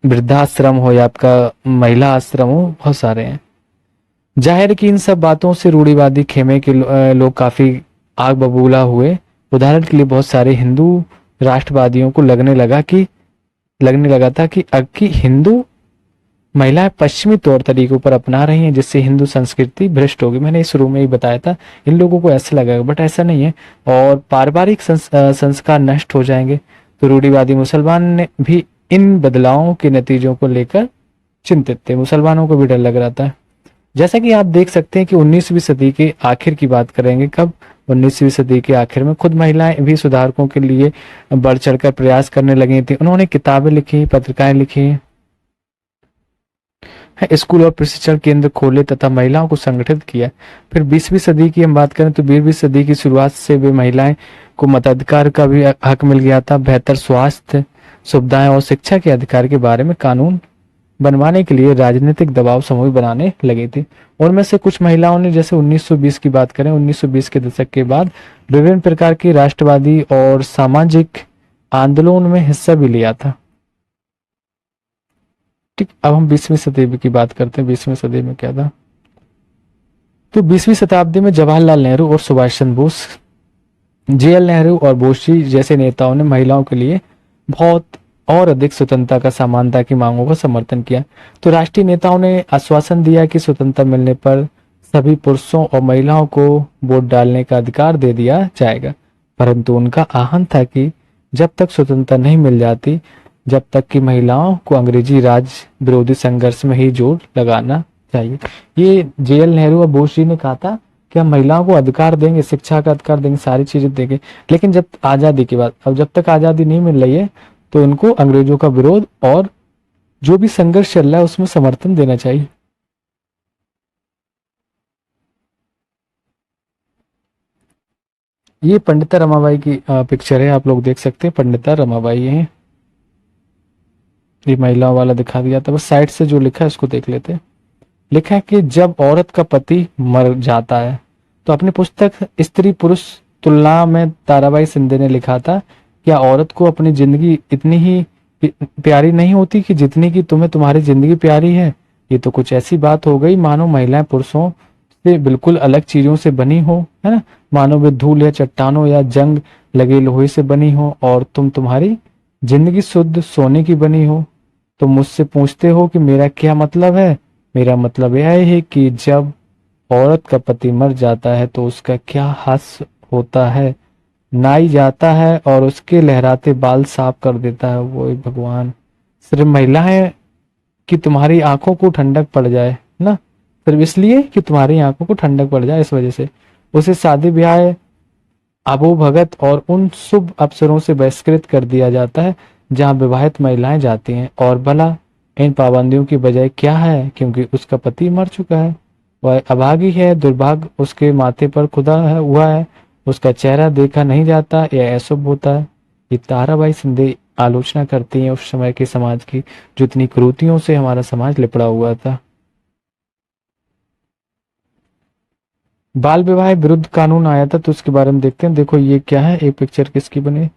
वृद्धाश्रम हो या आपका महिला आश्रम हो, बहुत सारे हैं। जाहिर कि इन सब बातों से रूढ़िवादी खेमे के लोग काफी आग बबूला हुए। उदाहरण के लिए बहुत सारे हिंदू राष्ट्रवादियों को लगने लगा था कि अब की हिंदू महिलाएं पश्चिमी तौर तरीकों पर अपना रही हैं जिससे हिंदू संस्कृति भ्रष्ट होगी। मैंने शुरू में ही बताया था, इन लोगों को ऐसा लगा, बट ऐसा नहीं है, और पारिवारिक संस्कार नष्ट हो जाएंगे। तो रूढ़िवादी मुसलमान ने भी इन बदलावों के नतीजों को लेकर चिंतित थे। मुसलमानों को भी डर लग रहा था। जैसा कि आप देख सकते हैं कि 19वीं सदी के आखिर की बात करेंगे। कब? 19वीं सदी के आखिर में खुद महिलाएं भी सुधारकों के लिए बढ़ चढ़कर प्रयास करने लगी थी। उन्होंने किताबें लिखी, पत्रिकाएं लिखी, स्कूल और प्रशिक्षण केंद्र खोले तथा महिलाओं को संगठित किया। फिर 20वीं सदी की हम बात करें तो 20वीं सदी की शुरुआत से वे महिलाएं को मताधिकार का भी हक मिल गया था। बेहतर स्वास्थ्य सुविधाएं और शिक्षा के अधिकार के बारे में कानून बनवाने के लिए राजनीतिक दबाव समूह बनाने लगी थी। उनमें से कुछ महिलाओं ने, जैसे 1920 की बात करें, 1920 के दशक के बाद विभिन्न प्रकार की राष्ट्रवादी और सामाजिक आंदोलन में हिस्सा भी लिया था। ठीक, अब हम 20वीं शताब्दी की बात करते हैं। 20वीं सदी में क्या था? तो 20वीं शताब्दी में जवाहरलाल नेहरू और सुभाष चंद्र बोस, जेएल नेहरू और बोस जी जैसे नेताओं ने महिलाओं के लिए बहुत और अधिक स्वतंत्रता का समानता की मांगों का समर्थन किया। तो राष्ट्रीय नेताओं ने आश्वासन दिया कि स्वतंत्रता मिलने पर सभी पुरुषों और महिलाओं को वोट डालने का अधिकार दे दिया जाएगा, परंतु उनका आहन था कि जब तक स्वतंत्रता नहीं मिल जाती, जब तक कि महिलाओं को अंग्रेजी राज विरोधी संघर्ष में ही जोर लगाना चाहिए। ये जेएल नेहरू और बोस जी ने कहा था कि हम महिलाओं को अधिकार देंगे, शिक्षा का अधिकार देंगे, सारी चीजें देंगे, लेकिन जब आजादी के बाद, अब जब तक आजादी नहीं मिल रही है तो उनको अंग्रेजों का विरोध और जो भी संघर्ष चल रहा है उसमें समर्थन देना चाहिए। ये पंडिता रमाबाई की पिक्चर है, आप लोग देख सकते हैं। पंडिता रमाबाई है, ये महिलाओं वाला दिखा दिया था। बस साइड से जो लिखा है उसको देख लेते हैं। लिखा है कि जब औरत का पति मर जाता है, तो अपनी पुस्तक स्त्री पुरुष तुलना में ताराबाई शिंदे ने लिखा था, क्या औरत को अपनी जिंदगी इतनी ही प्यारी नहीं होती कि जितनी कि तुम्हें तुम्हारी जिंदगी प्यारी है? ये तो कुछ ऐसी बात हो गई मानो महिलाएं पुरुषों से बिल्कुल अलग चीजों से बनी हो, है ना? मानो वे धूल या चट्टानों या जंग लगे लोहे से बनी हो और तुम्हारी जिंदगी शुद्ध सोने की बनी हो। तुम मुझसे पूछते हो कि मेरा क्या मतलब है? मेरा मतलब यह है कि जब औरत का पति मर जाता है तो उसका क्या हास होता है, नाई जाता है और उसके लहराते बाल साफ कर देता है। वो भगवान, सिर्फ महिला है कि तुम्हारी आंखों को ठंडक पड़ जाए ना, सिर्फ इसलिए कि तुम्हारी आंखों को ठंडक पड़ जाए, इस वजह से उसे शादी ब्याह आबू भगत और उन शुभ अवसरों से बहिष्कृत कर दिया जाता है जहां विवाहित महिलाएं जाती हैं। और भला इन पाबंदियों की वजह क्या है? क्योंकि उसका पति मर चुका है, वह अभागी है, दुर्भाग्य उसके माथे पर खुदा हुआ है, उसका चेहरा देखा नहीं जाता या अशुभ होता है। ये ताराबाई शिंदे आलोचना करती हैं उस समय के समाज की, जो इतनी कुरीतियों से हमारा समाज लिपड़ा हुआ था। बाल विवाह विरुद्ध कानून आया था, तो उसके बारे में देखते हैं। देखो ये क्या है, एक पिक्चर किसकी बनी?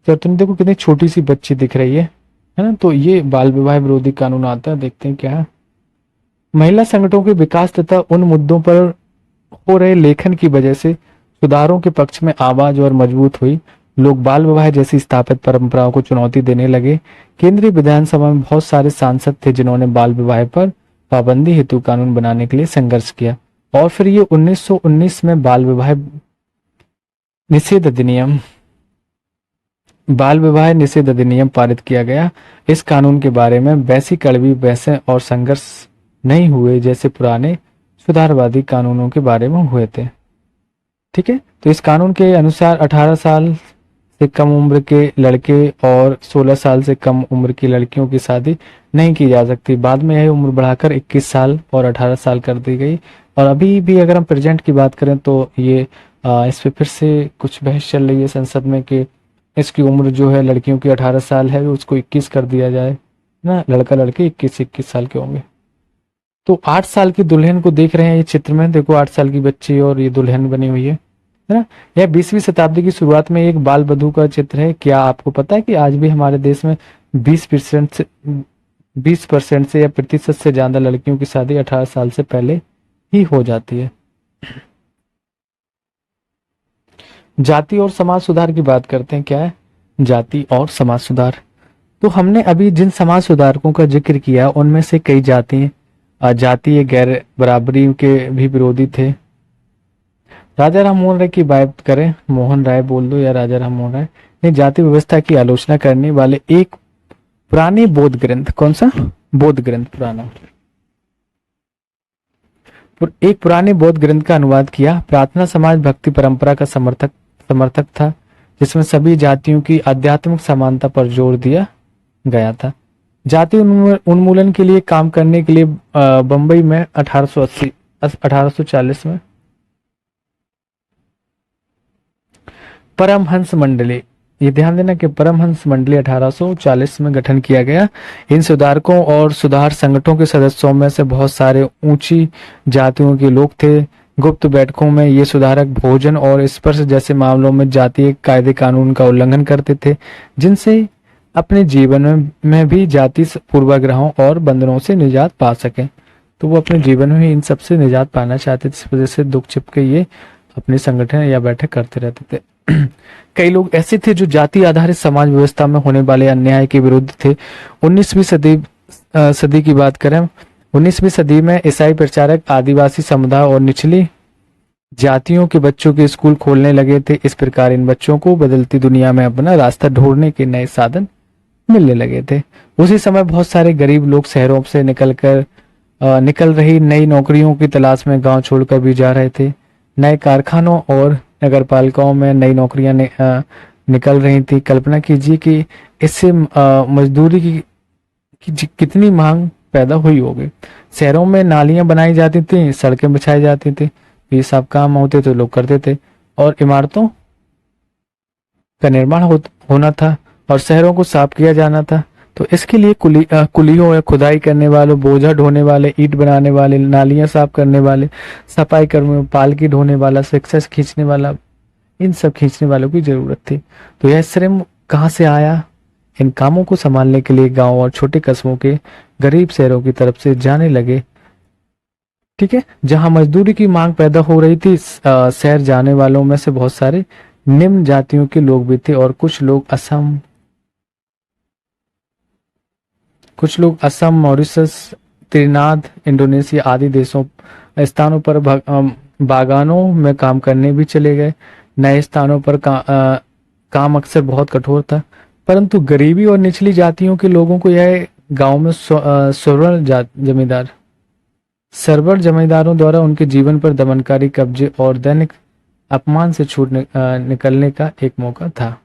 जब तुम देखो कितनी छोटी सी बच्ची दिख रही है ना? तो ये बाल विवाह विरोधी कानून आता है। देखते हैं क्या है। महिला संगठनों के विकास तथा उन मुद्दों पर हो रहे लेखन की वजह से सुधारों के पक्ष में आवाज और मजबूत हुई। लोग बाल विवाह जैसी स्थापित परंपराओं को चुनौती देने लगे। केंद्रीय विधानसभा में बहुत सारे सांसद थे जिन्होंने बाल विवाह पर पाबंदी हेतु कानून बनाने के लिए संघर्ष किया। और फिर ये 1919 में बाल विवाह निषेध अधिनियम पारित किया गया। इस कानून के बारे में वैसी कड़वी बहसें और संघर्ष नहीं हुए जैसे पुराने सुधारवादी कानूनों के बारे में हुए थे। ठीक है, तो इस कानून के अनुसार 18 साल से कम उम्र के लड़के और 16 साल से कम उम्र की लड़कियों की शादी नहीं की जा सकती। बाद में यह उम्र बढ़ाकर 21 साल और 18 साल कर दी गई। और अभी भी अगर हम प्रेजेंट की बात करें तो ये इस पे फिर से कुछ बहस चल रही है संसद में कि इसकी उम्र जो है लड़कियों की 18 साल है, उसको 21 कर दिया जाए ना, लड़का लड़की 21 साल के होंगे। तो 8 साल की दुल्हन को देख रहे हैं ये चित्र में, देखो 8 साल की बच्ची और ये दुल्हन बनी हुई है ना। यह 20वीं शताब्दी की शुरुआत में एक बाल वधू का चित्र है। क्या आपको पता है कि आज भी हमारे देश में 20% से या प्रतिशत से ज्यादा लड़कियों की शादी 18 साल से पहले ही हो जाती है। जाति और समाज सुधार की बात करते हैं। क्या है जाति और समाज सुधार? तो हमने अभी जिन समाज सुधारकों का जिक्र किया उनमें से कई जातीय गैर बराबरी के भी विरोधी थे। राजा राम मोहन राय की बात करें, मोहन राय बोल दो या राजा राम मोहन राय ने जाति व्यवस्था की आलोचना करने वाले एक पुराने बौद्ध ग्रंथ, कौन सा बौद्ध ग्रंथ एक पुराने बौद्ध ग्रंथ का अनुवाद किया। प्रार्थना समाज भक्ति परंपरा का समर्थक था, जिसमें सभी जातियों की आध्यात्मिक समानता पर जोर दिया गया था। जाति उन्मूलन के लिए काम करने के लिए बंबई में 1840 में परमहंस मंडली, ये ध्यान देना कि परमहंस मंडली 1840 में गठन किया गया। इन सुधारकों और सुधार संगठनों के सदस्यों में से बहुत सारे ऊंची जातियों के लोग थे। गुप्त बैठकों में ये सुधारक भोजन और स्पर्श जैसे मामलों में जातीय कायदे कानून का उल्लंघन करते थे, जिनसे अपने जीवन में भी जाति पूर्वाग्रहों और बंधनों से निजात पा सके। तो वो अपने जीवन में ही इन सबसे निजात पाना चाहते थे, इस वजह से दुख छिप के ये अपने संगठन या बैठक करते रहते थे। कई लोग ऐसे थे जो जाति आधारित समाज व्यवस्था में होने वाले अन्याय के विरुद्ध थे। 19वीं सदी की बात करें, 19वीं सदी में ईसाई प्रचारक आदिवासी समुदाय और निचली जातियों के बच्चों के स्कूल खोलने लगे थे। इस प्रकार इन बच्चों को बदलती दुनिया में अपना रास्ता ढूंढने के नए साधन मिलने लगे थे। उसी समय बहुत सारे गरीब लोग शहरों से निकल रही नई नौकरियों की तलाश में गांव छोड़कर भी जा रहे थे। नए कारखानों और नगर पालिकाओं में नई नौकरियां निकल रही थी। कल्पना कीजिए कि इससे मजदूरी की कितनी मांग पैदा हुई होगी। शहरों में नालियां बनाई जाती थी, सड़कें बिछाई जाती थी, ये सब काम होते तो लोग करते थे, और इमारतों का निर्माण होना था और शहरों को साफ किया जाना था। तो इसके लिए कुलियों या खुदाई करने वालों, बोझा ढोने वाले, ईंट बनाने वाले, नालियां साफ करने वाले, सफाई कर्मियों, पालकी ढोने वाला, सक्सेस खींचने वाला, इन सब खींचने वालों की जरूरत थी। तो यह श्रम कहाँ से आया? इन कामों को संभालने के लिए गांव और छोटे कस्बों के गरीब शहरों की तरफ से जाने लगे। ठीक है, जहां मजदूरी की मांग पैदा हो रही थी, शहर जाने वालों में से बहुत सारे निम्न जातियों के लोग भी थे और कुछ लोग असम, मॉरिशस, त्रिनाद, इंडोनेशिया आदि स्थानों पर बागानों में काम करने भी चले गए। नए स्थानों पर काम अक्सर बहुत कठोर था, परंतु गरीबी और निचली जातियों के लोगों को यह गांव में सरवर जमींदारों द्वारा उनके जीवन पर दमनकारी कब्जे और दैनिक अपमान से निकलने का एक मौका था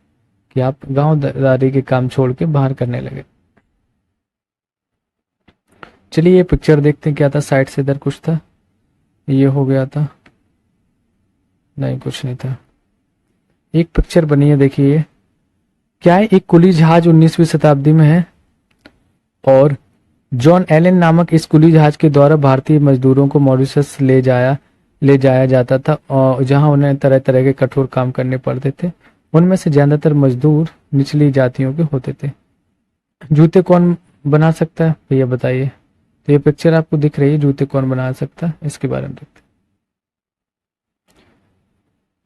कि आप गांवदारी के काम छोड़ के बाहर करने लगे। चलिए ये पिक्चर देखते हैं क्या था। साइड से इधर कुछ था, ये हो गया था, नहीं कुछ नहीं था। एक पिक्चर बनी है, देखिए क्या है। एक कुली जहाज 19वीं शताब्दी में है और जॉन एलन नामक इस कुली जहाज के द्वारा भारतीय मजदूरों को मॉरिशस ले जाया जाता था, और जहां उन्हें तरह तरह के कठोर काम करने पड़ते थे। उनमें से ज्यादातर मजदूर निचली जातियों के होते थे। जूते कौन बना सकता है भैया बताइए? तो ये पिक्चर आपको दिख रही है, जूते कौन बना सकता है, इसके बारे में देखते हैं।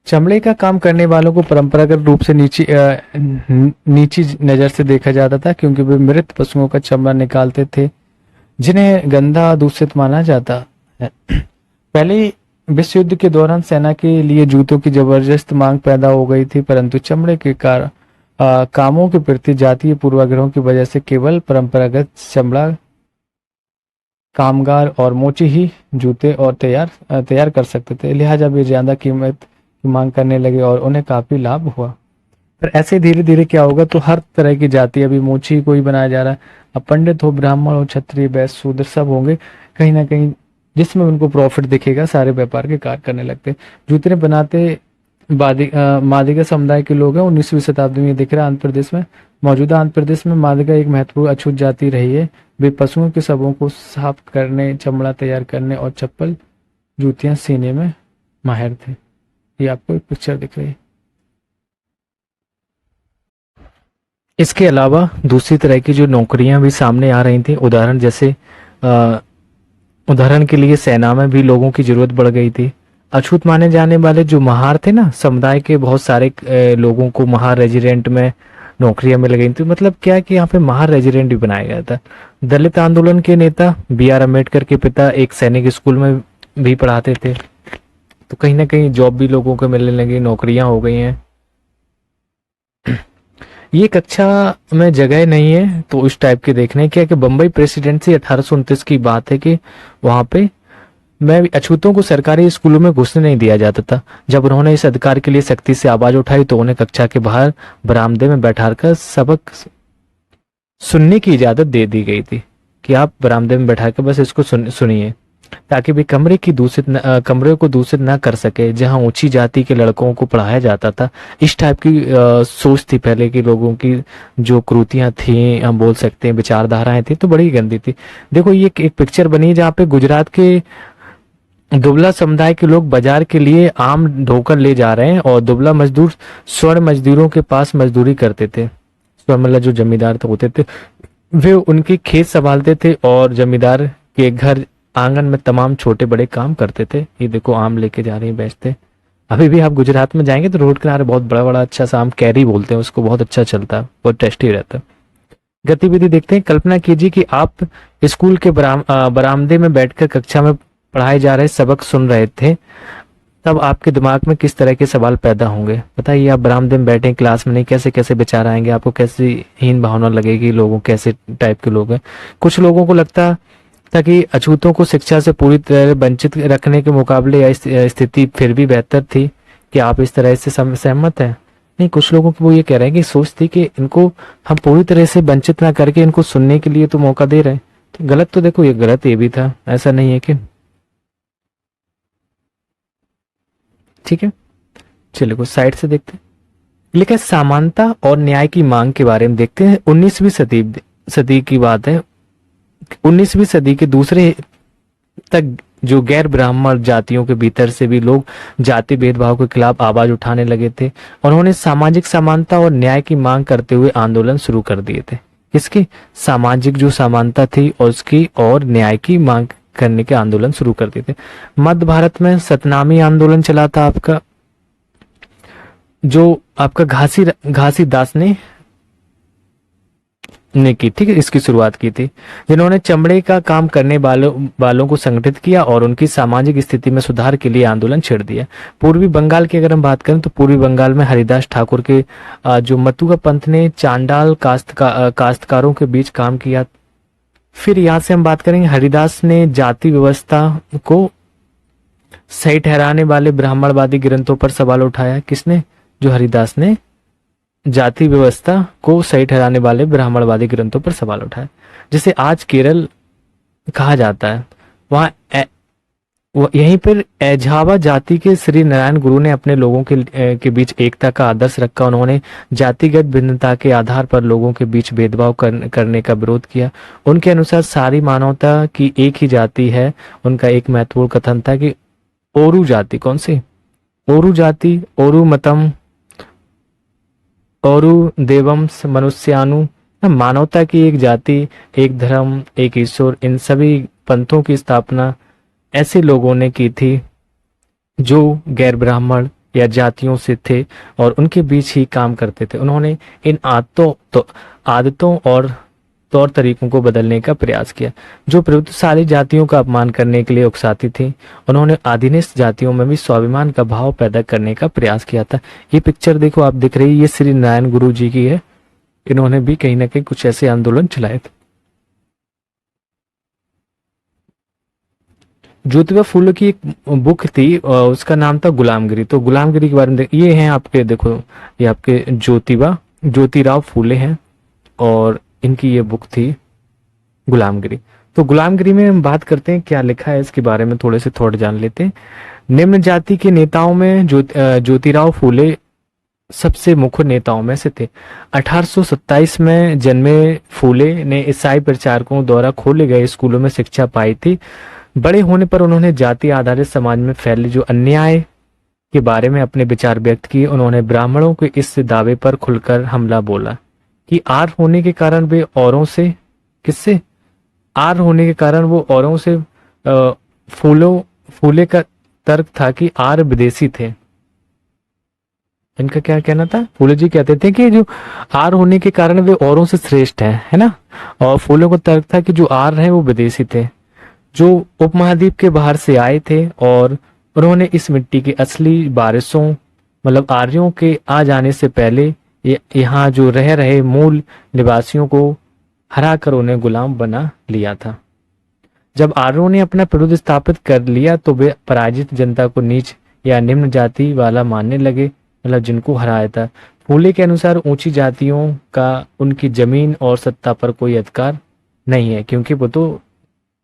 चमड़े का काम करने वालों को परंपरागत रूप से नीची नजर से देखा जाता था, क्योंकि वे मृत पशुओं का चमड़ा निकालते थे। जिन्हें गंदा दूषित माना जाता है। पहले विश्व युद्ध के दौरान सेना के लिए जूतों की जबरदस्त मांग पैदा हो गई थी, परंतु चमड़े के कामों के प्रति जातीय पूर्वाग्रहों की वजह से केवल परंपरागत चमड़ा कामगार और मोची ही जूते और तैयार कर सकते थे। लिहाजा वे ज्यादा कीमत की मांग करने लगे और उन्हें काफी लाभ हुआ। पर ऐसे धीरे धीरे क्या होगा, तो हर तरह की जाति, अभी मोची को ही बनाया जा रहा है। अब पंडित हो, ब्राह्मण हो, क्षत्रिय, वैश्य, शूद्र सब होंगे कहीं ना कहीं, जिसमें उनको प्रॉफिट दिखेगा, सारे व्यापार के कार्य करने लगते। जूते बनाते मादिगा समुदाय के लोग हैं। 19वीं शताब्दी में ये दिख रहा है आंध्र प्रदेश में। मौजूदा आंध्र प्रदेश में मादिगा एक महत्वपूर्ण अछूत जाति रही है। वे पशुओं के शवों को साफ करने, चमड़ा तैयार करने और चप्पल जूतियां सीने में माहिर थे। ये आपको एक पिक्चर दिख रही है। इसके अलावा दूसरी तरह की जो नौकरियां भी सामने आ रही थी, उदाहरण के लिए सेना में भी लोगों की जरूरत बढ़ गई थी। अछूत माने जाने वाले जो महार थे ना, समुदाय के बहुत सारे लोगों को महार रेजिडेंट में नौकरियां मिल गई थी। मतलब क्या है कि यहाँ पे महार रेजिडेंट भी बनाया गया था। दलित आंदोलन के नेता B.R. अम्बेडकर के पिता एक सैनिक स्कूल में भी पढ़ाते थे, तो कहीं ना कहीं जॉब भी लोगों को मिलने लगी, नौकरियां हो गई हैं। ये कक्षा में जगह नहीं है तो इस टाइप के देखने क्या कि बम्बई प्रेसिडेंसी 1829 की बात है कि वहां पे मैं अछूतों को सरकारी स्कूलों में घुसने नहीं दिया जाता था। जब उन्होंने इस अधिकार के लिए सख्ती से आवाज उठाई तो उन्हें कक्षा के बाहर बरामदे में बैठाकर सबक सुनने की इजाजत दे दी गई थी कि आप बरामदे में बैठाकर बस इसको सुनिए, ताकि वे कमरे को दूषित न कर सके जहां ऊंची जाति के लड़कों को पढ़ाया जाता था। इस टाइप की सोच थी पहले के लोगों की। जो क्रूतियां थी, हम बोल सकते हैं विचारधाराएं थी, तो बड़ी गंदी थी। देखो ये एक पिक्चर बनी जहाँ पे गुजरात के दुबला समुदाय के लोग बाजार के लिए आम ढोकर ले जा रहे हैं और दुबला मजदूर स्वर्ण मजदूरों के पास मजदूरी करते थे। स्वर्ण मतलब जो जमींदार तो होते थे, वे उनके खेत संभालते थे और जमींदार के घर आंगन में तमाम छोटे बड़े काम करते थे। ये देखो आम लेके जा रही है, बेचते। अभी भी आप गुजरात में जाएंगे तो रोड किनारे बहुत बड़ा बड़ा अच्छा सा आम, कैरी बोलते हैं उसको, बहुत अच्छा चलता है, बहुत टेस्टी रहता है। गतिविधि देखते हैं। कल्पना कीजिए कि आप स्कूल के बरामदे में बैठकर कक्षा में पढ़ाए जा रहे सबक सुन रहे थे, तब आपके दिमाग में किस तरह के सवाल पैदा होंगे। बताइए, आप बरामदे में बैठे क्लास में नहीं, कैसे कैसे विचार आएंगे आपको, कैसी हीन भावना लगेगी, लोगों कैसे टाइप के लोग हैं। कुछ लोगों को लगता था कि अछूतों को शिक्षा से पूरी तरह वंचित रखने के मुकाबले यह स्थिति फिर भी बेहतर थी। कि आप इस तरह से सहमत हैं? नहीं, कुछ लोगों की वो ये कह रहे हैं कि सोच थी कि इनको हम पूरी तरह से वंचित ना करके इनको सुनने के लिए तो मौका दे रहे हैं। तो गलत, तो देखो ये गलत ये भी था, ऐसा नहीं है कि। ठीक है, चलिए कुछ साइड से देखते हैं। लेकिन समानता और न्याय की मांग के बारे में देखते हैं। 19वीं सदी की बात है। 19वीं सदी के दूसरे तक जो गैर ब्राह्मण जातियों के भीतर से भी लोग जाति भेदभाव के खिलाफ आवाज उठाने लगे थे। उन्होंने सामाजिक समानता और न्याय की मांग करते हुए आंदोलन शुरू कर दिए थे। किसकी? सामाजिक जो समानता थी और उसकी और न्याय की मांग करने के आंदोलन शुरू कर दिए थे। मध्य भारत में सतनामी आंदोलन चला था आपका, जो आपका घासीदास ने की, ठीक है, इसकी शुरुआत की थी, जिन्होंने चमड़े का काम करने वालों को संगठित किया और उनकी सामाजिक स्थिति में सुधार के लिए आंदोलन छेड़ दिया। पूर्वी बंगाल की अगर हम बात करें तो पूर्वी बंगाल में हरिदास ठाकुर के जो मतुआ पंथ ने चांडाल काश्तकारों के बीच काम किया। फिर यहाँ से हम बात करेंगे, हरिदास ने जाति व्यवस्था को सही ठहराने वाले ब्राह्मणवादी ग्रंथों पर सवाल उठाया। किसने? जो हरिदास ने जाति व्यवस्था को सही ठहराने वाले ब्राह्मणवादी ग्रंथों पर सवाल उठाया, जिसे आज केरल कहा जाता है। वहां यहीं पर एझावा जाति के श्री नारायण गुरु ने अपने लोगों के बीच एकता का आदर्श रखा। उन्होंने जातिगत भिन्नता के आधार पर लोगों के बीच भेदभाव करने का विरोध किया। उनके अनुसार सारी मानवता की एक ही जाति है। उनका एक महत्वपूर्ण कथन था कि ओरू जाति, कौन सी? ओरू जाति, ओरू मतम, औरु देवम मनुष्यानु, मानवता की एक जाति, एक धर्म, एक ईश्वर, इन सभी पंथों की स्थापना ऐसे लोगों ने की थी जो गैर ब्राह्मण या जातियों से थे और उनके बीच ही काम करते थे। उन्होंने इन आदतों और तौर तरीकों को बदलने का प्रयास किया, जो प्रभुत्वशाली जातियों का अपमान करने के लिए उकसाती थी। उन्होंने अधीनस्थ जातियों में भी स्वाभिमान का भाव पैदा करने का प्रयास किया था। ये पिक्चर देखो आप, दिख रही है, ये श्री नारायण गुरु जी की है। इन्होंने भी कहीं ना कहीं कुछ ऐसे आंदोलन चलाए थे। ज्योतिबा फूले की एक बुक थी, उसका नाम था गुलामगिरी। तो गुलामगिरी के बारे में ये हैं आपके, देखो ये आपके ज्योतिराव फूले हैं और इनकी ये बुक थी गुलामगिरी। तो गुलामगिरी में हम बात करते हैं क्या लिखा है इसके बारे में, थोड़े से थोड़ा जान लेते हैं। निम्न जाति के नेताओं में ज्योतिराव फूले सबसे मुख्य नेताओं में से थे। 1827 में जन्मे फूले ने ईसाई प्रचारकों द्वारा खोले गए स्कूलों में शिक्षा पाई थी। बड़े होने पर उन्होंने जाति आधारित समाज में फैले जो अन्याय के बारे में अपने विचार व्यक्त किए। उन्होंने ब्राह्मणों के इस दावे पर खुलकर हमला बोला कि आर होने के कारण वे औरों से, किससे, आर होने के कारण वो औरों से, फूले का तर्क था कि आर विदेशी थे। इनका क्या कहना था? फूले जी कहते थे कि जो आर होने के कारण वे औरों से श्रेष्ठ हैं, है ना। और फूलों का तर्क था कि जो आर हैं वो विदेशी थे, जो उपमहाद्वीप के बाहर से आए थे, और उन्होंने इस मिट्टी के असली वारिसों मतलब आर्यों के आ जाने से पहले यहाँ जो रह रहे मूल निवासियों को हराकर उन्हें गुलाम बना लिया था। जब आर्यों ने अपना प्रभुत्व स्थापित कर लिया तो वे पराजित जनता को नीच या निम्न जाति वाला मानने लगे, मतलब जिनको हराया था। फूले के अनुसार ऊंची जातियों का उनकी जमीन और सत्ता पर कोई अधिकार नहीं है, क्योंकि वो तो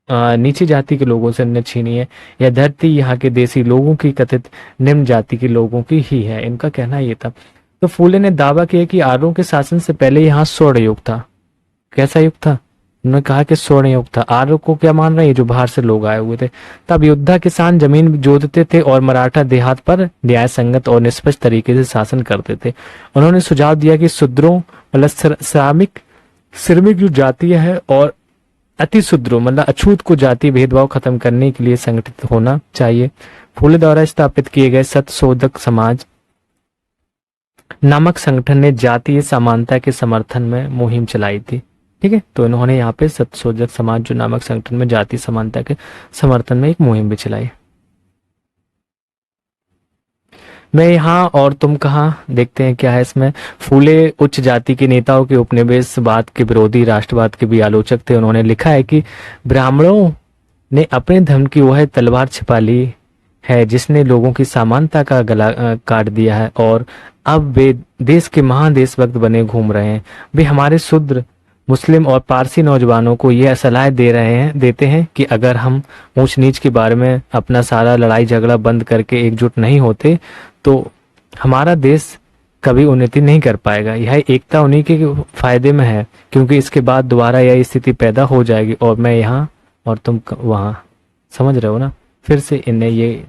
नीची जाति के लोगों से न छीनी है। यह धरती यहाँ के देसी लोगों की कथित निम्न जाति के लोगों की ही है, इनका कहना ये था। तो फूले ने दावा किया कि आर्यों के शासन से पहले यहाँ स्वर्ण युग था। कैसा युग था? उन्होंने कहा कि स्वर्ण युग था। आर्यों को क्या मान रहे हैं? जो बाहर से लोग आए हुए थे। तब योद्धा किसान जमीन जोतते थे और मराठा देहात पर न्याय संगत और निष्पक्ष तरीके से शासन करते थे। उन्होंने सुझाव दिया कि शूद्रों मतलब श्रमिक जो जातीय है और अति शूद्रों मतलब अछूत को जाति भेदभाव खत्म करने के लिए संगठित होना चाहिए। फूले द्वारा स्थापित किए गए सत्यशोधक समाज नामक संगठन ने जातीय समानता के समर्थन में मुहिम चलाई थी। ठीक है, तो इन्होंने यहाँ पे सत्यशोधक समाज जो नामक संगठन में जातीय समानता के समर्थन में एक मुहिम भी चलाई। मैं यहाँ और तुम कहाँ देखते हैं क्या है इसमें। फूले उच्च जाति के नेताओं के उपनिवेशवाद के विरोधी, राष्ट्रवाद के भी आलोचक थे। उन्होंने लिखा है कि ब्राह्मणों ने अपने धर्म की वह तलवार छिपा ली है जिसने लोगों की समानता का गला काट दिया है, और अब वे देश के महान देशभक्त बने घूम रहे हैं। वे हमारे शूद्र मुस्लिम और पारसी नौजवानों को यह सलाह देते हैं कि अगर हम ऊंच नीच के बारे में अपना सारा लड़ाई झगड़ा बंद करके एकजुट नहीं होते तो हमारा देश कभी उन्नति नहीं कर पाएगा। यह एकता उन्हीं के फायदे में है, क्योंकि इसके बाद दोबारा यह स्थिति पैदा हो जाएगी और मैं यहाँ और तुम वहाँ। समझ रहे हो ना। फिर से इन्हें ये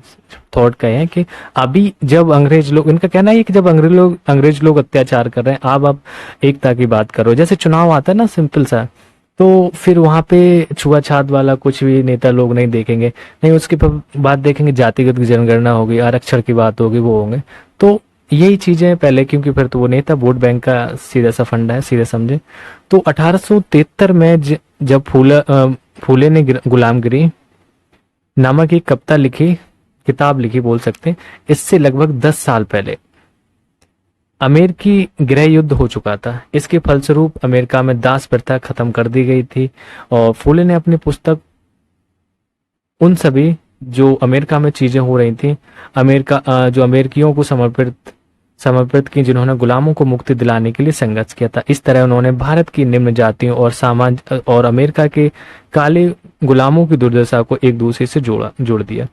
थॉट कहे हैं कि अभी जब अंग्रेज लोग, इनका कहना है कि जब अंग्रेज लोग अत्याचार कर रहे हैं, आप एकता की बात करो। जैसे चुनाव आता है ना सिंपल सा, तो फिर वहां पे छुआछात वाला कुछ भी नेता लोग नहीं देखेंगे, नहीं उसके बाद देखेंगे जातिगत जनगणना होगी, आरक्षण की बात होगी, वो होंगे। तो यही चीजें पहले, क्योंकि फिर तो वो नेता वोट बैंक का सीधा सा फंडा है, सीधे समझे। तो 1873 में जब फूले ने गुलामगिरी नामक एक किताब लिखी बोल सकते हैं, इससे लगभग 10 साल पहले अमेरिकी गृह युद्ध हो चुका था। इसके फलस्वरूप अमेरिका में दास प्रथा खत्म कर दी गई थी, और फूले ने अपनी पुस्तक उन सभी जो अमेरिका में चीजें हो रही थी, जो अमेरिकियों को समर्पित की, जिन्होंने गुलामों को मुक्ति दिलाने के लिए संघर्ष किया था। इस तरह उन्होंने भारत की निम्न जातियों और अमेरिका के काले गुलामों की दुर्दशा को एक दूसरे से जोड़ दिया।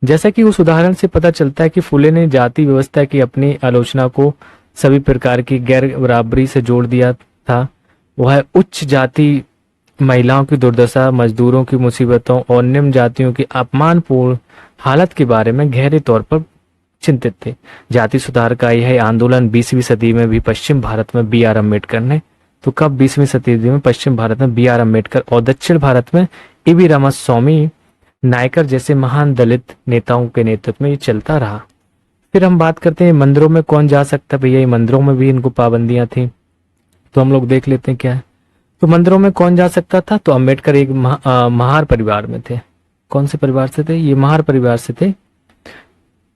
जैसा कि उस उदाहरण से पता चलता है कि फूले ने जाति व्यवस्था की अपनी आलोचना को सभी प्रकार की गैर बराबरी से जोड़ दिया था। वह उच्च जाति महिलाओं की दुर्दशा, मजदूरों की मुसीबतों और निम्न जातियों की अपमानपूर्ण हालत के बारे में गहरे तौर पर चिंतित थे। जाति सुधार का यह आंदोलन 20वीं सदी में भी पश्चिम भारत में बी.आर. अम्बेडकर ने, तो कब 20वीं सदी में पश्चिम भारत में बी.आर. अम्बेडकर और दक्षिण भारत में ई.वी. रामास्वामी नायकर जैसे महान दलित नेताओं के नेतृत्व में ये चलता रहा। फिर हम बात करते हैं मंदिरों में कौन जा सकता है। भैया ये मंदिरों में भी इनको पाबंदियां थी, तो हम लोग देख लेते हैं क्या है। तो मंदिरों में कौन जा सकता था? तो अम्बेडकर एक महार परिवार में थे। कौन से परिवार से थे? ये महार परिवार से थे।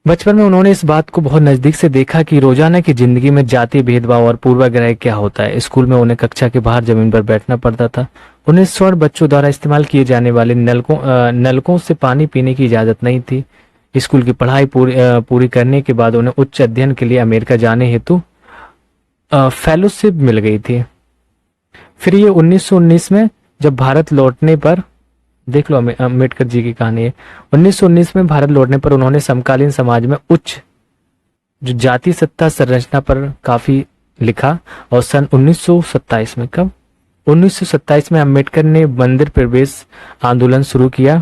बचपन में उन्होंने इस बात को बहुत नजदीक से देखा कि रोजाना की जिंदगी में जातीय भेदभाव और पूर्वाग्रह क्या होता है। स्कूल में उन्हें कक्षा के बाहर जमीन पर बैठना पड़ता था। उन्हें स्वर्ण बच्चों द्वारा इस्तेमाल किए जाने वाले नलकों से पानी पीने की इजाजत नहीं थी। स्कूल की पढ़ाई पूरी करने के बाद उन्हें उच्च अध्ययन के लिए अमेरिका जाने हेतु फेलोशिप मिल गई थी। फिर ये 1919 में जब भारत लौटने पर, देख लो अम्बेडकर जी की कहानी है, 1919 में भारत लौटने पर उन्होंने समकालीन समाज में उच्च जो जाति सत्ता संरचना पर काफी लिखा। और सन 1927 में, कब? 1927 में अम्बेडकर ने मंदिर प्रवेश आंदोलन शुरू किया,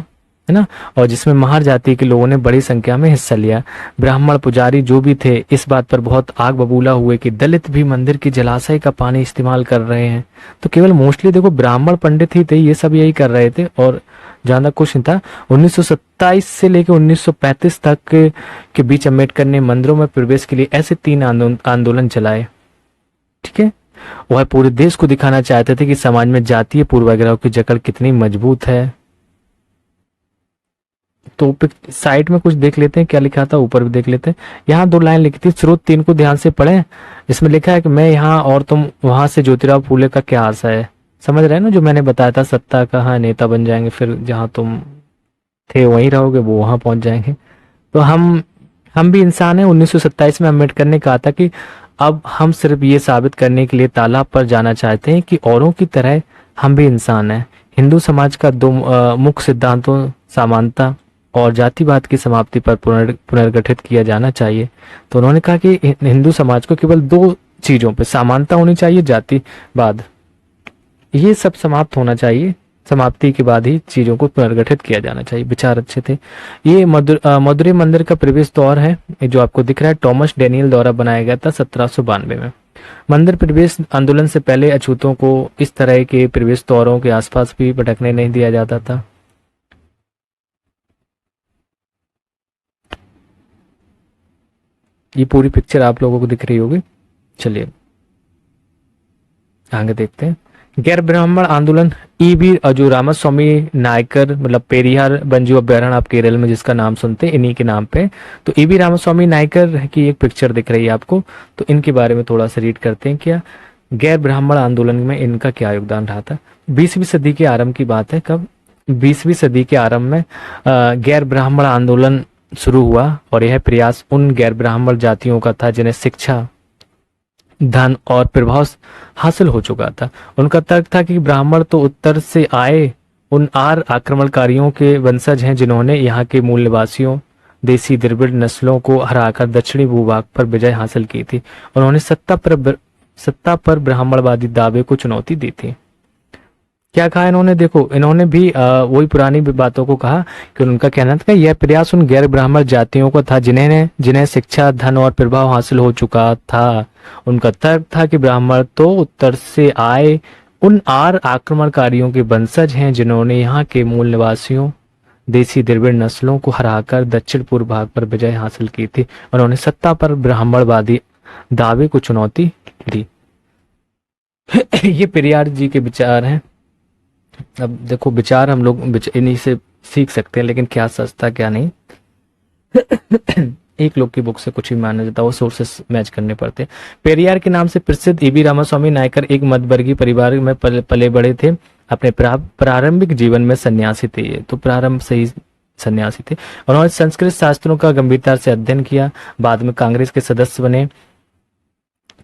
है ना, और जिसमें महार जाति के लोगों ने बड़ी संख्या में हिस्सा लिया। ब्राह्मण पुजारी जो भी थे इस बात पर बहुत आग बबूला हुए कि दलित भी मंदिर की जलाशय का पानी इस्तेमाल कर रहे हैं। तो केवल मोस्टली देखो ब्राह्मण पंडित ही थे, ये सब यही कर रहे थे और ज्यादा कुछ नहीं था। 1927 से लेकर 1935 तक के बीच अम्बेडकर ने मंदिरों में प्रवेश के लिए ऐसे 3 आंदोलन चलाए। ठीक है, वह पूरे देश को दिखाना चाहते थे कि समाज में जातीय पूर्वाग्रह की जकड़ कितनी मजबूत है। तो साइड में कुछ देख लेते हैं क्या लिखा था, ऊपर भी देख लेते हैं। यहाँ 2 लाइन लिखी थी, स्रोत 3 को ध्यान से पढ़ें। इसमें लिखा है कि मैं यहाँ और तुम वहां से ज्योतिराव फूले का क्या आशा है। समझ रहे हैं ना, जो मैंने बताया था, सत्ता का हाँ नेता बन जाएंगे, फिर जहां तुम थे वहीं रहोगे, वो वहां पहुंच जाएंगे। तो हम भी इंसान हैं। 1927 में अम्बेडकर ने कहा था कि अब हम सिर्फ ये साबित करने के लिए तालाब पर जाना चाहते हैं कि औरों की तरह हम भी इंसान हैं। हिंदू समाज का 2 मुख्य सिद्धांतों, समानता और जातिवाद की समाप्ति पर पुनर्गठित किया जाना चाहिए। तो उन्होंने कहा कि हिंदू समाज को केवल 2 चीजों पे समानता होनी चाहिए, जातिवाद, ये सब समाप्त होना चाहिए। समाप्ति के बाद ही चीजों को पुनर्गठित किया जाना चाहिए। विचार अच्छे थे। ये मदुरै मंदिर का प्रवेश द्वार है, जो आपको दिख रहा है, टॉमस डेनियल द्वारा बनाया गया था 1792 में। मंदिर प्रवेश आंदोलन से पहले अछूतों को इस तरह के प्रवेश द्वारों के आसपास भी भटकने नहीं दिया जाता था। ये पूरी पिक्चर आप लोगों को दिख रही होगी। चलिए आगे देखते हैं। गैर ब्राह्मण आंदोलन, ईबी जो रामास्वामी नायकर, मतलब पेरियार बंजू अभ्यारण्य आप केरल में जिसका नाम सुनते हैं इन्हीं के नाम पे। तो ईबी रामास्वामी नायकर की एक पिक्चर दिख रही है आपको, तो इनके बारे में थोड़ा सा रीड करते हैं। क्या गैर ब्राह्मण आंदोलन में इनका क्या योगदान रहा था? 20वीं सदी के आरंभ की बात है। कब? 20वीं सदी के आरंभ में गैर ब्राह्मण आंदोलन शुरू हुआ और यह प्रयास उन गैर ब्राह्मण जातियों का था जिन्हें शिक्षा, धन और प्रभाव हासिल हो चुका था। उनका तर्क था कि ब्राह्मण तो उत्तर से आए उन आक्रमणकारियों के वंशज हैं जिन्होंने यहाँ के मूल निवासियों, देसी द्रविड़ नस्लों को हराकर दक्षिणी भूभाग पर विजय हासिल की थी। उन्होंने सत्ता पर ब्राह्मणवादी दावे को चुनौती दी थी। क्या कहा इन्होंने? देखो इन्होंने भी वही पुरानी बातों को कहा कि उनका कहना था कि यह प्रयास उन गैर ब्राह्मण जातियों को था जिन्हें शिक्षा, धन और प्रभाव हासिल हो चुका था। उनका तर्क था कि ब्राह्मण तो उत्तर से आए उन आक्रमणकारियों के वंशज हैं जिन्होंने यहाँ के मूल निवासियों, देसी द्रविड़ नस्लों को हराकर दक्षिण पूर्व भाग पर विजय हासिल की थी। उन्होंने सत्ता पर ब्राह्मणवादी दावे को चुनौती दी। ये पेरियार जी के विचार हैं। अब देखो विचार हम लोग इन्हीं से सीख सकते हैं, लेकिन क्या सच था क्या नहीं एक लोग की बुक से कुछ भी माना जाता है, वो सोर्सेस मैच करने पड़ते हैं। पेरियार के नाम से प्रसिद्ध ईबी रामास्वामी नायकर एक मध्यवर्गीय परिवार में पले बड़े थे। अपने प्रारंभिक जीवन में सन्यासी थे। ये तो प्रारंभ से ही सन्यासी थे। उन्होंने संस्कृत शास्त्रों का गंभीरता से अध्ययन किया। बाद में कांग्रेस के सदस्य बने,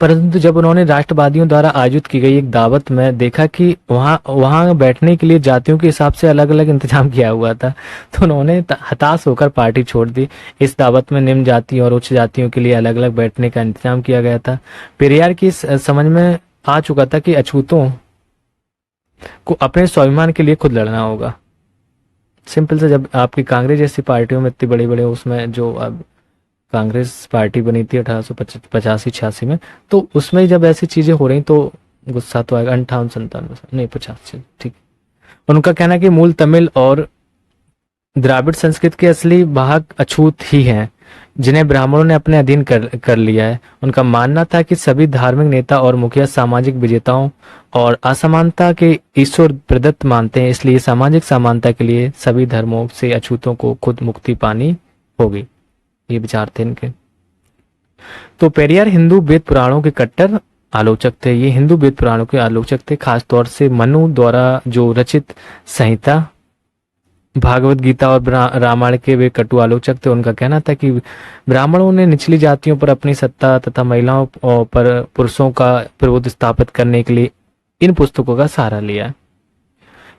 परंतु जब उन्होंने राष्ट्रवादियों द्वारा आयोजित की गई एक दावत में देखा कि वहां बैठने के लिए जातियों के हिसाब से अलग अलग इंतजाम किया हुआ था, तो उन्होंने हताश होकर पार्टी छोड़ दी। इस दावत में निम्न जाति और उच्च जातियों के लिए अलग अलग बैठने का इंतजाम किया गया था। पेरियार की समझ में आ चुका था कि अछूतों को अपने स्वाभिमान के लिए खुद लड़ना होगा। सिंपल से, जब आपकी कांग्रेस जैसी पार्टियों में इतनी बड़ी बड़े, उसमें जो अब कांग्रेस पार्टी बनी थी 1885-86 में, तो उसमें जब ऐसी चीजें हो रही तो गुस्सा तो आएगा। 58-97 नहीं 50, ठीक। उनका कहना है कि मूल तमिल और द्राविड़ संस्कृत के असली वाहक अछूत ही हैं। जिन्हें ब्राह्मणों ने अपने अधीन कर लिया है। उनका मानना था कि सभी धार्मिक नेता और मुखिया सामाजिक विजेताओं और असमानता के ईश्वर प्रदत्त मानते हैं, इसलिए सामाजिक समानता के लिए सभी धर्मों से अछूतों को खुद मुक्ति पानी होगी। ये विचार थे इनके। तो पेरियार हिंदू वेद पुराणों के कट्टर आलोचक थे। ये हिंदू वेद पुराणों के आलोचक थे, खासतौर से मनु द्वारा जो रचित संहिता, भागवत गीता और रामायण के वे कटु आलोचक थे। उनका कहना था कि ब्राह्मणों ने निचली जातियों पर अपनी सत्ता तथा महिलाओं पर पुरुषों का प्रभुत्व स्थापित करने के लिए इन पुस्तकों का सहारा लिया।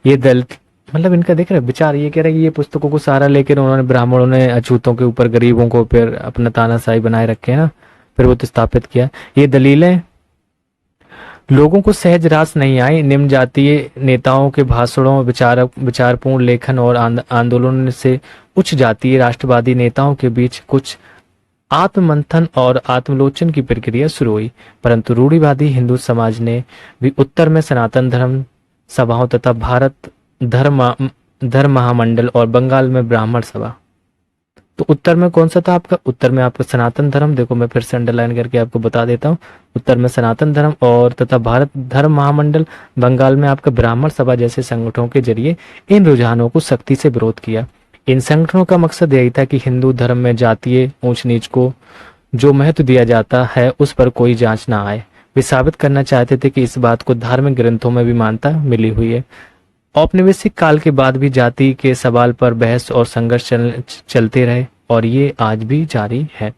ये दलित, मतलब इनका देख रहे विचार, ये कह रहे हैं कि ये पुस्तकों को सहारा लेकर उन्होंने ब्राह्मणों ने अछूतों के ऊपर, गरीबों को फिर अपना तानाशाही बनाए रखे है ना, प्रभुत्व स्थापित किया। ये दलीलें लोगों को सहज रास नहीं आई। निम्न जातीय नेताओं के भाषणों, विचारपूर्ण लेखन और आंदोलन से उच्च जातीय राष्ट्रवादी नेताओं के बीच कुछ आत्ममंथन और आत्मलोचन की प्रक्रिया शुरू हुई, परंतु रूढ़िवादी हिंदू समाज ने भी उत्तर में सनातन धर्म सभाओं तथा भारत धर्म महामंडल और बंगाल में ब्राह्मण सभा। तो उत्तर में कौन सा था आपका? उत्तर में आपका सनातन धर्म, देखो मैं फिर से अंडरलाइन करके आपको बता देता हूँ। उत्तर में सनातन धर्म और तथा भारत धर्म महामंडल, बंगाल में आपका ब्राह्मण सभा जैसे संगठनों के जरिए इन रुझानों को सख्ती से विरोध किया। इन संगठनों का मकसद यही था कि हिंदू धर्म में जातीय ऊंच नीच को जो महत्व दिया जाता है उस पर कोई जांच ना आए। वे साबित करना चाहते थे कि इस बात को धार्मिक ग्रंथों में भी मान्यता मिली हुई है। औपनिवेशिक काल के बाद भी जाति के सवाल पर बहस और संघर्ष चलते रहे और ये आज भी जारी है।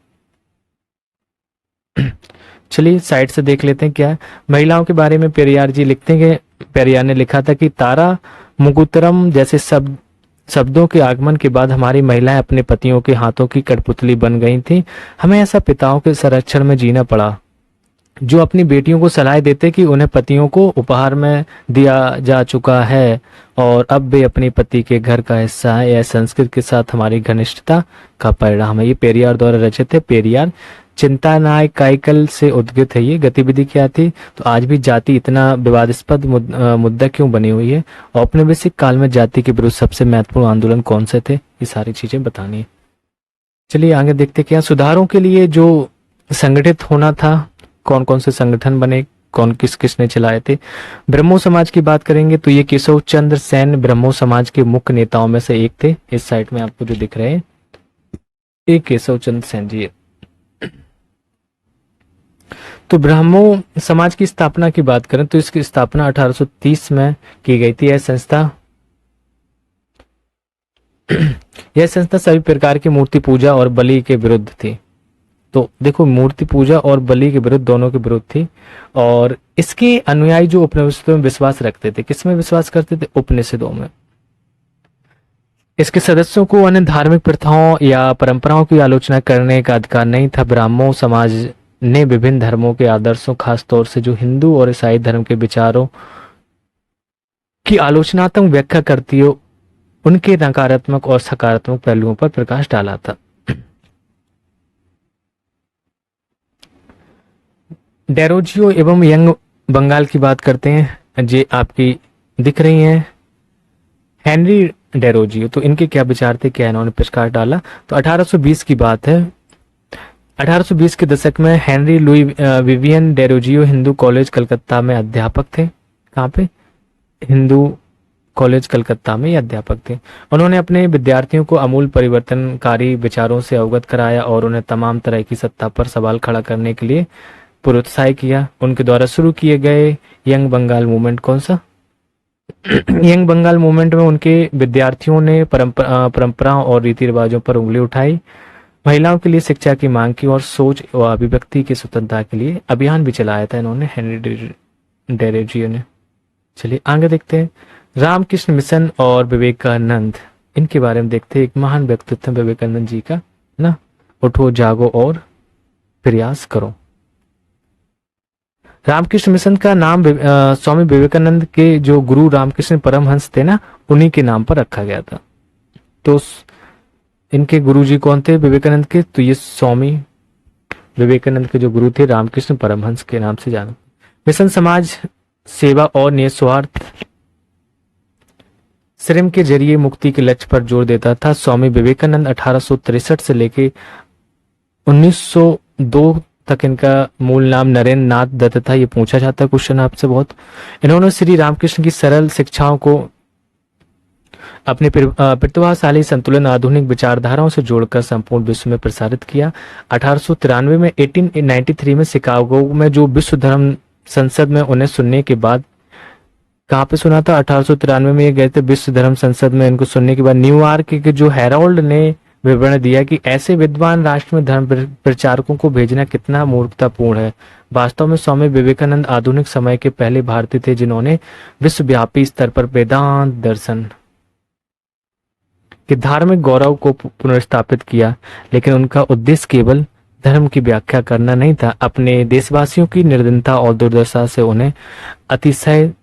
चलिए साइड से देख लेते हैं क्या है। महिलाओं के बारे में पेरियार जी लिखते हैं कि पेरियार ने लिखा था कि तारा मुकुतरम जैसे शब्दों के आगमन के बाद हमारी महिलाएं अपने पतियों के हाथों की कठपुतली बन गई थी। हमें ऐसा पिताओं के संरक्षण में जीना पड़ा जो अपनी बेटियों को सलाह देते कि उन्हें पतियों को उपहार में दिया जा चुका है और अब वे अपनी पति के घर का हिस्सा है। यह संस्कृत के साथ हमारी घनिष्ठता का परिणाम है। ये पेरियार द्वारा रचित है। पेरियार चिंतानाय काइकल से उद्गत है। ये गतिविधि क्या थी? तो आज भी जाति इतना विवादास्पद मुद्दा क्यों बनी हुई है? औपनिवेशिक काल में जाति के विरुद्ध सबसे महत्वपूर्ण आंदोलन कौन से थे? ये सारी चीजें बतानी है। चलिए आगे देखते क्या सुधारों के लिए जो संगठित होना था, कौन कौन से संगठन बने, कौन किसने चलाए थे। ब्रह्मो समाज की बात करेंगे तो ये केशव चंद्र सेन ब्रह्मो समाज के मुख्य नेताओं में से एक थे। इस साइड में आपको जो दिख रहे हैं एक केशव चंद्र सेन जी। तो ब्रह्मो समाज की स्थापना की बात करें तो इसकी स्थापना 1830 में की गई थी। यह संस्था सभी प्रकार की मूर्ति पूजा और बलि के विरुद्ध थी। तो देखो मूर्ति पूजा और बलि के विरुद्ध, दोनों के विरुद्ध थी। और इसके अनुयायी जो उपनिषदों में विश्वास रखते थे, किसमें विश्वास करते थे? उपनिषदों में। इसके सदस्यों को अन्य धार्मिक प्रथाओं या परंपराओं की आलोचना करने का अधिकार नहीं था। ब्राह्मो समाज ने विभिन्न धर्मों के आदर्शों, खासतौर से जो हिंदू और ईसाई धर्म के विचारों की आलोचनात्मक व्याख्या करती हो, उनके नकारात्मक और सकारात्मक पहलुओं पर प्रकाश डाला था। डेरोजियो एवं यंग बंगाल की बात करते हैं, जे आपकी दिख रही हैं हेनरी डेरोजियो। तो इनके क्या विचार थे, क्या इन्होंने प्रकाश डाला? तो 1820 की बात है। 1820 के दशक में Henry Louis Vivian Derozio Hindu college Calcutta में अध्यापक थे। कहाँ पे? हिंदू कॉलेज कलकत्ता में ये अध्यापक थे। उन्होंने अपने विद्यार्थियों को अमूल परिवर्तनकारी विचारों से अवगत कराया और उन्हें तमाम तरह की सत्ता पर सवाल खड़ा करने के लिए प्रोत्साहित किया। उनके द्वारा शुरू किए गए यंग बंगाल मूवमेंट, कौन सा? यंग बंगाल मूवमेंट में उनके विद्यार्थियों ने परंपराओं और रीति रिवाजों पर उंगली उठाई, महिलाओं के लिए शिक्षा की मांग की और सोच व अभिव्यक्ति की स्वतंत्रता के लिए अभियान भी चलाया था इन्होंने, हेनरी डेरोजियो ने। चलिए आगे देखते हैं रामकृष्ण मिशन और विवेकानंद, इनके बारे में देखते हैं। एक महान व्यक्तित्व विवेकानंद जी का ना, उठो जागो और प्रयास करो। रामकृष्ण मिशन का नाम स्वामी विवेकानंद के जो गुरु रामकृष्ण परमहंस थे ना, उन्हीं के नाम पर रखा गया था। तो इनके गुरुजी कौन थे विवेकानंद के? तो ये स्वामी विवेकानंद के जो गुरु थे रामकृष्ण परमहंस के नाम से जाना। मिशन समाज सेवा और निस्वार्थ श्रम के जरिए मुक्ति के लक्ष्य पर जोर देता था। स्वामी विवेकानंद 1863 से लेके 1902 तक इनका मूल नाम नरेंद्र नाथ दत्त था। ये पूछा जाता है क्वेश्चन आपसे बहुत। इन्होंने श्री रामकृष्ण की सरल शिक्षाओं को अपने प्रतिभाशाली संतुलन आधुनिक विचारधाराओं से जोड़कर संपूर्ण विश्व में प्रसारित किया। 1893 में 1893 में शिकागो में जो विश्व धर्म संसद में उन्हें सुनने के बाद, कहाँ पे सुना था? 1893 में ये गए थे विश्व धर्म संसद में। इनको सुनने के बाद न्यूयॉर्क के जो हेरोल्ड ने विवरण दिया कि ऐसे विद्वान राष्ट्र में धर्म प्रचारकों को भेजना कितना मूर्खतापूर्ण है। वास्तव में स्वामी विवेकानंद आधुनिक समय के पहले भारतीय थे जिन्होंने विश्वव्यापी स्तर पर वेदांत दर्शन के धार्मिक गौरव को पुनर्स्थापित किया, लेकिन उनका उद्देश्य केवल धर्म की व्याख्या करना नहीं था। अपने देशवासियों की निर्धनता और दुर्दशा से उन्हें अतिशय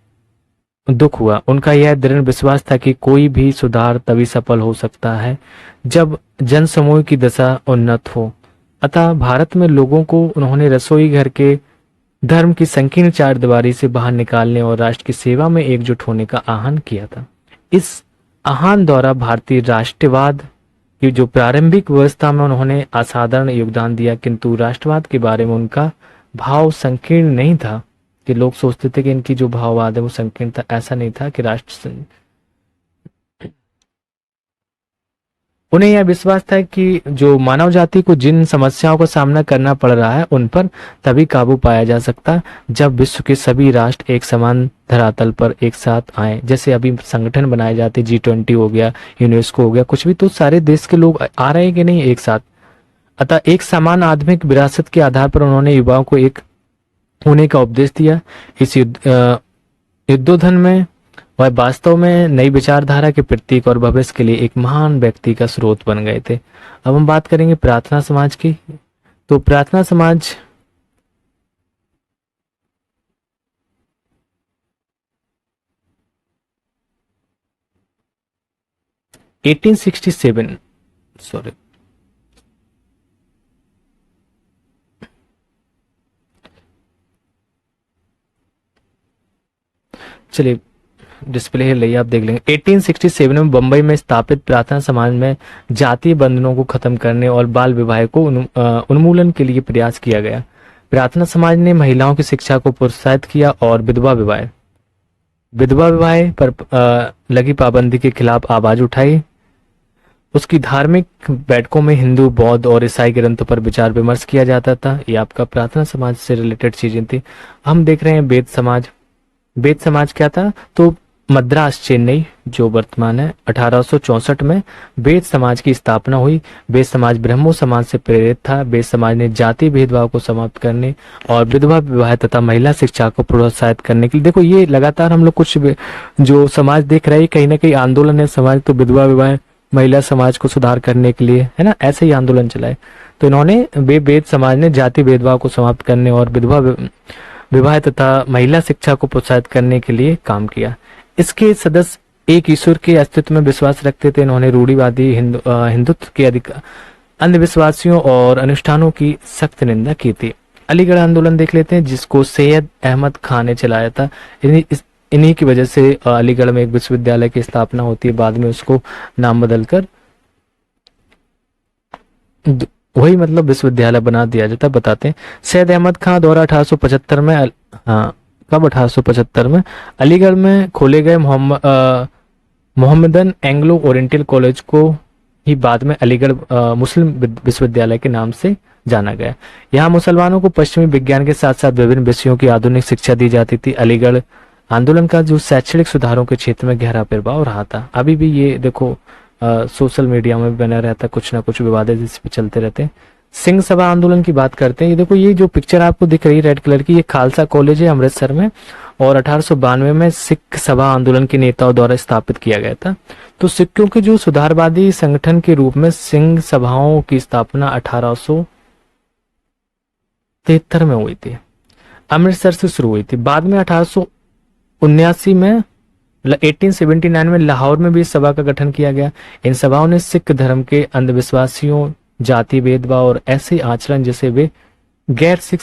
दुख हुआ। उनका यह दृढ़ विश्वास था कि कोई भी सुधार तभी सफल हो सकता है जब जनसमूह की दशा उन्नत हो। अतः भारत में लोगों को उन्होंने रसोई घर के धर्म की संकीर्ण चारदीवारी से बाहर निकालने और राष्ट्र की सेवा में एकजुट होने का आह्वान किया था। इस आह्वान द्वारा भारतीय राष्ट्रवाद की जो प्रारंभिक व्यवस्था में उन्होंने असाधारण योगदान दिया, किंतु राष्ट्रवाद के बारे में उनका भाव संकीर्ण नहीं था कि लोग सोचते थे कि इनकी जो भाववाद है वो संकीर्ण था। ऐसा नहीं था कि उन्हें यह विश्वास था कि जो मानव जाति को जिन समस्याओं का सामना करना पड़ रहा है उन पर तभी काबू पाया जा सकता जब विश्व के सभी राष्ट्र एक समान धरातल पर एक साथ आए। जैसे अभी संगठन बनाए जाते, G20 हो गया, यूनेस्को हो गया, कुछ भी, तो सारे देश के लोग आ रहे हैं कि नहीं एक साथ। अतः एक समान आधुनिक विरासत के आधार पर उन्होंने युवाओं को एक होने का उपदेश दिया। इस युद्धोधन में वह वास्तव में नई विचारधारा के प्रतीक और भविष्य के लिए एक महान व्यक्ति का स्रोत बन गए थे। अब हम बात करेंगे प्रार्थना समाज की। तो प्रार्थना समाज एटीन सिक्सटी सेवन, सॉरी, चलिए डिस्प्ले है ले आप देख लेंगे। 1867 में बंबई में स्थापित प्रार्थना समाज में जातीय बंधनों को खत्म करने और बाल विवाह को उन्मूलन के लिए प्रयास किया गया। प्रार्थना समाज ने महिलाओं की शिक्षा को प्रोत्साहित किया और विधवा विवाह पर लगी पाबंदी के खिलाफ आवाज उठाई। उसकी धार्मिक बैठकों में हिंदू, बौद्ध और ईसाई ग्रंथों पर विचार विमर्श किया जाता था। ये आपका प्रार्थना समाज से रिलेटेड चीजें थी। हम देख रहे हैं वेद समाज। वेद समाज क्या था? तो मद्रास, चेन्नई जो वर्तमान है, 1864 में वेद समाज की स्थापना हुई। वेद समाज ब्रह्मो समाज से प्रेरित था। वेद समाज ने जाति भेदभाव को समाप्त करने और विधवा विवाह तथा महिला शिक्षा को प्रोत्साहित करने के लिए, देखो ये लगातार हम लोग कुछ जो समाज देख रहे हैं कहीं ना कहीं आंदोलन है समाज, तो विधवा विवाह, महिला समाज को सुधार करने के लिए, है ना, ऐसे ही आंदोलन चलाए। तो इन्होंने वेद समाज ने जाति भेदभाव को समाप्त करने और विधवा विवाह तथा महिला शिक्षा को प्रोत्साहित करने के लिए काम किया। इसके सदस्य एक ईश्वर के अस्तित्व में विश्वास रखते थे। इन्होंने रूढ़िवादी हिंदुत्व के अंधविश्वासियों और अनुष्ठानों की सख्त निंदा की थी। अलीगढ़ आंदोलन देख लेते हैं जिसको सैयद अहमद खान ने चलाया था। इन्हीं की वजह से अलीगढ़ में एक विश्वविद्यालय की स्थापना होती है। बाद में उसको नाम बदलकर वही मतलब विश्वविद्यालय बना दिया जाता। बताते हैं सैयद अहमद खान द्वारा 1875 में, हाँ कब, 1875 में अलीगढ़ में खोले गए मोहम्मदन एंग्लो ओरिएंटल कॉलेज को ही बाद में अलीगढ़ मुस्लिम विश्वविद्यालय के नाम से जाना गया। यहाँ मुसलमानों को पश्चिमी विज्ञान के साथ साथ विभिन्न विषयों की आधुनिक शिक्षा दी जाती थी। अलीगढ़ आंदोलन का जो शैक्षणिक सुधारों के क्षेत्र में गहरा प्रभाव रहा था। अभी भी ये देखो सोशल मीडिया में बना रहता, कुछ ना कुछ विवाद इस पे चलते रहते हैं। सिंह सभा आंदोलन की बात करते हैं। ये देखो, ये जो पिक्चर आपको दिख रही है रेड कलर की, ये खालसा कॉलेज है अमृतसर में और 1892 में सिख सभा आंदोलन के नेताओं द्वारा स्थापित किया गया था। तो सिखों के जो सुधारवादी संगठन के रूप में सिंह सभाओं की स्थापना 1873 में हुई थी। अमृतसर से शुरू हुई थी। बाद में 1879 में 1879 में लाहौर में भी इस सभा का गठन किया गया। इन सभाओं ने सिख धर्म के अंधविश्वासियों, जाति भेदभाव और ऐसे आचरण जैसे वे गैर सिख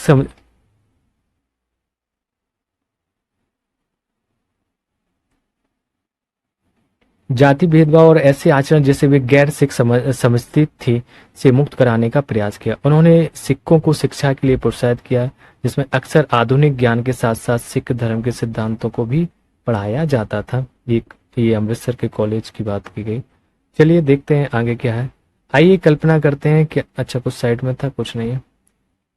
जाति भेदभाव और ऐसे आचरण जैसे वे गैर सिख समझती थी से मुक्त कराने का प्रयास किया। उन्होंने सिखों को शिक्षा के लिए प्रोत्साहित किया, जिसमें अक्सर आधुनिक ज्ञान के साथ साथ सिख धर्म के सिद्धांतों को भी पढ़ाया जाता था। ये अमृतसर के कॉलेज की बात की गई। चलिए देखते हैं आगे क्या है। आइए कल्पना करते हैं कि अच्छा कुछ साइड में था, कुछ नहीं है।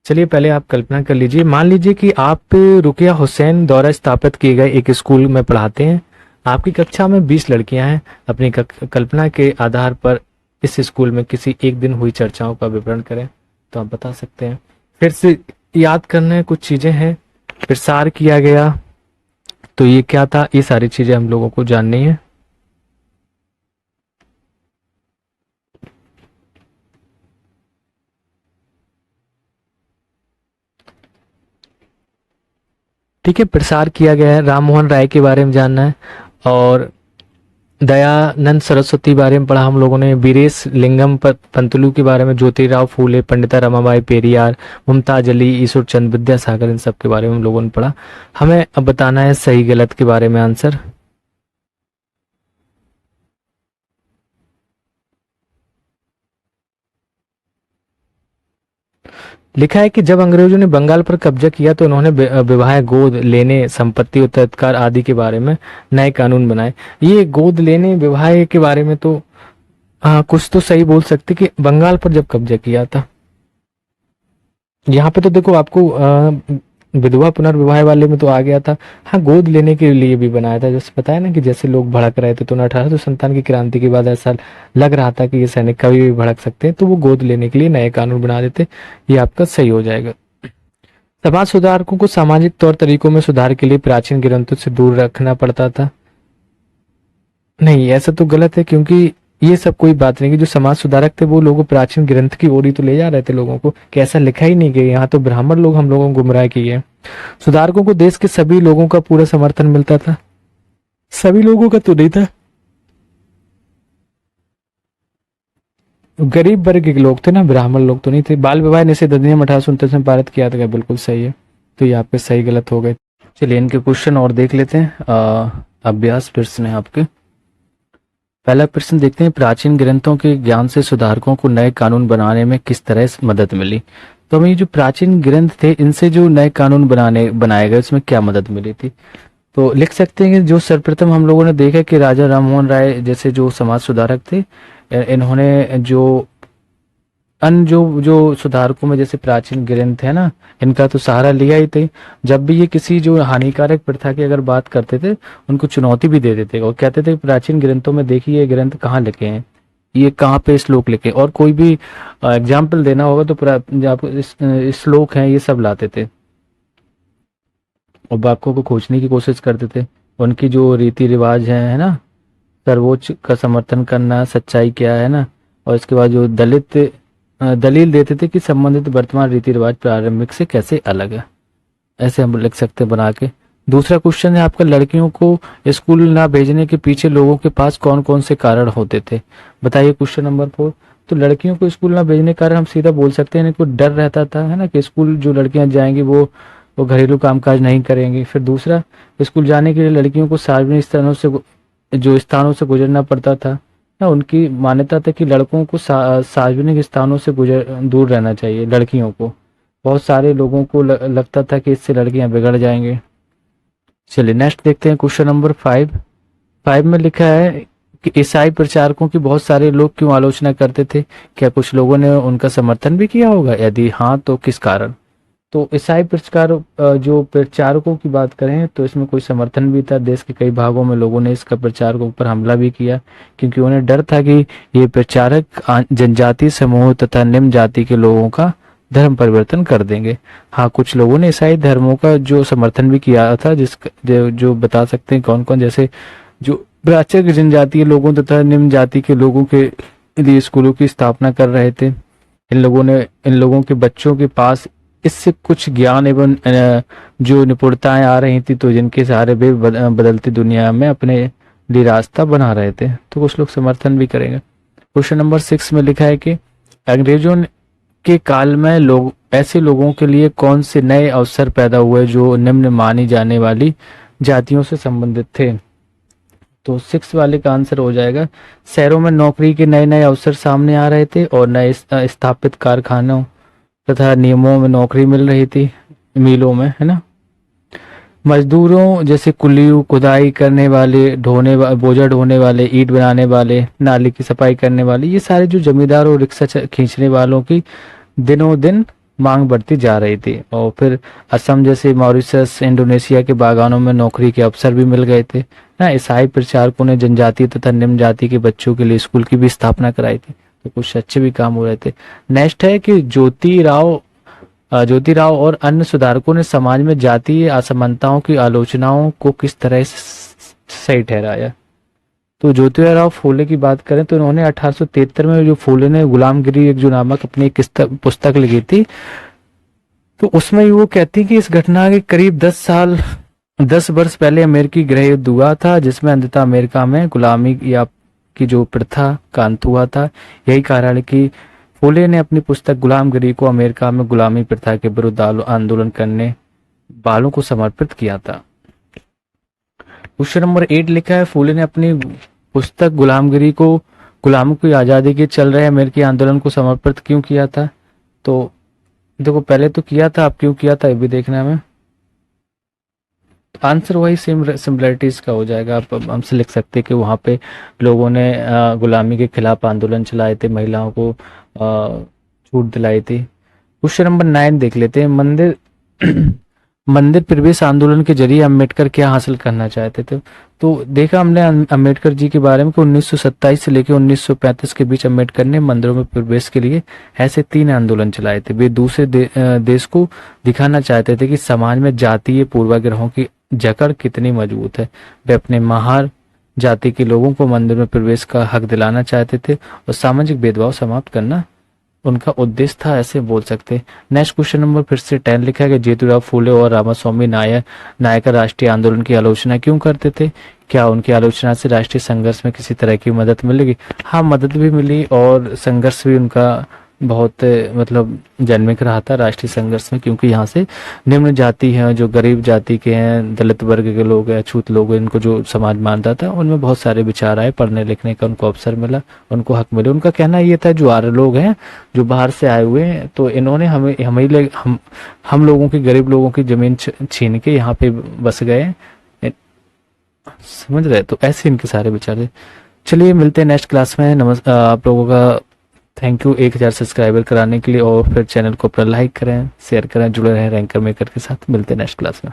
चलिए पहले आप कल्पना कर लीजिए, मान लीजिए कि आप रुकिया हुसैन द्वारा स्थापित किए गए एक स्कूल में पढ़ाते हैं। आपकी कक्षा में 20 लड़कियां हैं। अपनी कल्पना के आधार पर इस स्कूल में किसी एक दिन हुई चर्चाओं का विवरण करें। तो आप बता सकते हैं। फिर से याद करने कुछ चीजें हैं। प्रसार किया गया, तो ये क्या था, ये सारी चीजें हम लोगों को जाननी है। ठीक है, प्रसार किया गया है। राम मोहन राय के बारे में जानना है, और दयानंद सरस्वती बारे में पढ़ा हम लोगों ने। वीरेश लिंगम पंतलू के बारे में, ज्योतिराव फूले, पंडिता रमाबाई पेरियार, मुमताज अली, ईश्वर चंद विद्यासागर, इन सब के बारे में हम लोगों ने पढ़ा। हमें अब बताना है सही गलत के बारे में आंसर। लिखा है कि जब अंग्रेजों ने बंगाल पर कब्जा किया तो उन्होंने विवाह, गोद लेने, संपत्ति उत्तराधिकार आदि के बारे में नए कानून बनाए। ये गोद लेने, विवाह के बारे में तो कुछ तो सही बोल सकते कि बंगाल पर जब कब्जा किया था। यहाँ पे तो देखो आपको विधवा पुनर्विवाह वाले में तो आ गया था। हाँ, गोद लेने के लिए भी बनाया था। जैसे बताया ना कि जैसे लोग भड़क रहे थे, तो 1857 की क्रांति के बाद ऐसा लग रहा था कि ये सैनिक कभी भी भड़क सकते हैं, तो वो गोद लेने के लिए नए कानून बना देते। ये आपका सही हो जाएगा। समाज सुधारकों को सामाजिक तौर तरीकों में सुधार के लिए प्राचीन ग्रंथों से दूर रखना पड़ता था। नहीं, ऐसा तो गलत है, क्योंकि ये सब कोई बात नहीं कि जो समाज सुधारक थे वो लोगों प्राचीन ग्रंथ की ओर ही तो ले जा रहे थे लोगों को, कि ऐसा लिखा ही नहीं गया। यहाँ तो ब्राह्मण लोग हम लोगों को गुमराह किए। सुधारकों को देश के सभी लोगों का पूरा समर्थन मिलता था। सभी लोगों का तो नहीं था, गरीब वर्ग के लोग थे ना, ब्राह्मण लोग तो नहीं थे। बाल विवाह निषेध अधिनियम 1829 में पारित किया था, बिल्कुल सही है। तो ये आपके सही गलत हो गए। चलिए इनके क्वेश्चन और देख लेते हैं। अभ्यास प्रश्न है आपके। पहला प्रश्न देखते हैं, प्राचीन ग्रंथों के ज्ञान से सुधारकों को नए कानून बनाने में किस तरह से मदद मिली। तो हमें ये जो प्राचीन ग्रंथ थे, इनसे जो नए कानून बनाए गए, उसमें क्या मदद मिली थी। तो लिख सकते हैं कि जो सर्वप्रथम हम लोगों ने देखा कि राजा राममोहन राय जैसे जो समाज सुधारक थे, इन्होंने जो अन्य जो जो सुधारकों में जैसे प्राचीन ग्रंथ है ना, इनका तो सहारा लिया ही थे। जब भी ये किसी जो हानिकारक प्रथा की अगर बात करते थे, उनको चुनौती भी दे देते और कहते थे प्राचीन ग्रंथों में देखिए ये ग्रंथ कहाँ लिखे हैं, ये कहाँ पे श्लोक लिखे, और कोई भी एग्जाम्पल देना होगा तो आपको श्लोक हैं ये सब लाते थे और वाक्यों को खोजने की कोशिश करते थे। उनकी जो रीति रिवाज है ना, सर्वोच्च का समर्थन करना, सच्चाई क्या है ना, और इसके बाद जो दलील देते थे कि संबंधित वर्तमान रीति रिवाज प्रारंभिक से कैसे अलग है। ऐसे हम लिख सकते हैं बना के। दूसरा क्वेश्चन है आपका, लड़कियों को स्कूल ना भेजने के पीछे लोगों के पास कौन कौन से कारण होते थे, बताइए। Question number 4। तो लड़कियों को स्कूल ना भेजने के कारण हम सीधा बोल सकते हैं, इनको डर रहता था है ना कि स्कूल जो लड़कियां जाएंगी वो घरेलू कामकाज नहीं करेंगी। फिर दूसरा, स्कूल जाने के लिए लड़कियों को सार्वजनिक स्थानों से गुजरना पड़ता था ना। उनकी मान्यता था कि लड़कों को सार्वजनिक स्थानों से दूर रहना चाहिए। लड़कियों को, बहुत सारे लोगों को लगता था कि इससे लड़कियां बिगड़ जाएंगे। चलिए नेक्स्ट देखते हैं क्वेश्चन नंबर 5। 5 में लिखा है कि ईसाई प्रचारकों की बहुत सारे लोग क्यों आलोचना करते थे, क्या कुछ लोगों ने उनका समर्थन भी किया होगा, यदि हाँ तो किस कारण। तो ईसाई जो प्रचारकों की बात करें तो इसमें कोई समर्थन भी था। देश के कई भागों में लोगों ने इसका प्रचारकों पर हमला भी किया, क्योंकि उन्हें डर था कि ये प्रचारक जनजाति समूह तथा निम्न जाति के लोगों का धर्म परिवर्तन कर देंगे। हाँ, कुछ लोगों ने ईसाई धर्मों का जो समर्थन भी किया था, जो बता सकते हैं कौन कौन, जैसे जो प्राचीन जनजातीय लोगों तथा निम्न जाति के लोगों के लिए स्कूलों की स्थापना कर रहे थे। इन लोगों के बच्चों के पास इससे कुछ ज्ञान एवं जो निपुणताएं आ रही थी, तो जिनके सहारे वे बदलती दुनिया में अपने लिए रास्ता बना रहे थे, तो कुछ लोग समर्थन भी करेंगे। क्वेश्चन नंबर 6 में लिखा है कि अंग्रेजों के काल में ऐसे लोगों के लिए कौन से नए अवसर पैदा हुए जो निम्न मानी जाने वाली जातियों से संबंधित थे। तो 6 वाले का आंसर हो जाएगा, शहरों में नौकरी के नए नए अवसर सामने आ रहे थे और नए स्थापित कारखानों तथा नियमों में नौकरी मिल रही थी, मिलों में, है ना। मजदूरों जैसे कुल्लियों, खुदाई करने वाले, बोझा ढोने वाले, ईंट बनाने वाले, नाली की सफाई करने वाले, ये सारे जो जमींदार और रिक्शा खींचने वालों की दिनों दिन मांग बढ़ती जा रही थी। और फिर असम जैसे मॉरिशस, इंडोनेशिया के बागानों में नौकरी के अवसर भी मिल गए थे ना। ईसाई प्रचारकों ने जनजाति तथा निम्न जाति के बच्चों के लिए स्कूल की भी स्थापना कराई थी, तो कुछ अच्छे भी काम हो रहे थे। नेक्स्ट है कि ज्योतिराव और अन्य सुधारकों ने समाज में जातीय असमानताओं की आलोचनाओं को किस तरह सही ठहराया। तो ज्योतिराव फूले की बात करें तो इन्होंने 1873 में, जो फूले ने गुलामगिरी एक जो नामक अपनी एक पुस्तक लिखी थी, तो उसमें वो कहती है कि इस घटना के करीब 10 वर्ष पहले अमेरिकी गृह युद्ध हुआ था, जिसमें अंततः अमेरिका में गुलामी या की जो प्रथा का अंत हुआ था। यही कारण है कि फूले ने अपनी पुस्तक गुलामगिरी को अमेरिका में गुलामी प्रथा के विरुद्ध आंदोलन करने वालों को समर्पित किया था। क्वेश्चन नंबर 8 लिखा है, फूले ने अपनी पुस्तक गुलामों की आजादी के चल रहे अमेरिकी आंदोलन को समर्पित क्यों किया था। तो देखो, पहले तो किया था, अब क्यों किया था ये भी देखना है हमें। आंसर वही सिमिलरिटीज का हो जाएगा। आप हमसे लिख सकते हैं कि वहाँ पे लोगों ने गुलामी के खिलाफ आंदोलन चलाए थे, महिलाओं को छूट दिलाई थी। क्वेश्चन नंबर 9 देख लेते हैं, मंदिर प्रवेश आंदोलन के जरिए अम्बेडकर क्या हासिल करना चाहते थे। तो देखा हमने अम्बेडकर जी के बारे में कि 1927 से लेकर 1935 के बीच अम्बेडकर ने मंदिरों में प्रवेश के लिए ऐसे 3 आंदोलन चलाए थे। वे दूसरे देश को दिखाना चाहते थे कि समाज में जातीय पूर्वाग्रहों की जकड़ कितनी मजबूत है। वे अपने महार जाति के लोगों को मंदिर में प्रवेश का हक दिलाना चाहते थे और सामाजिक भेदभाव समाप्त करना उनका उद्देश्य था, ऐसे बोल सकते। नेक्स्ट क्वेश्चन नंबर फिर से 10 लिखा है कि ज्योतिराव फूले और रामास्वामी नायकर राष्ट्रीय आंदोलन की आलोचना क्यों करते थे। क्या उनकी आलोचना से राष्ट्रीय संघर्ष में किसी तरह की मदद मिलेगी। हाँ, मदद भी मिली और संघर्ष भी उनका बहुत मतलब जन्मिक रहा था राष्ट्रीय संघर्ष में, क्योंकि यहाँ से निम्न जाति हैं, जो गरीब जाति के हैं, दलित वर्ग के लोग हैं, अछूत लोग हैं, इनको जो समाज मानता था, उनमें बहुत सारे विचार आए, पढ़ने लिखने का उनको अवसर मिला, उनको हक मिले। उनका कहना ये था, जो आर्य लोग हैं जो बाहर से आए हुए हैं, तो इन्होंने हम लोगों की, गरीब लोगों की जमीन छीन के यहाँ पे बस गए, समझ रहे। तो ऐसे इनके सारे विचार थे। चलिए मिलते हैं नेक्स्ट क्लास में। आप लोगों का थैंक यू 1000 सब्सक्राइबर कराने के लिए, और फिर चैनल को अपना लाइक करें, शेयर करें, जुड़े रहें रैंकर मेकर के साथ। मिलते हैं नेक्स्ट क्लास में।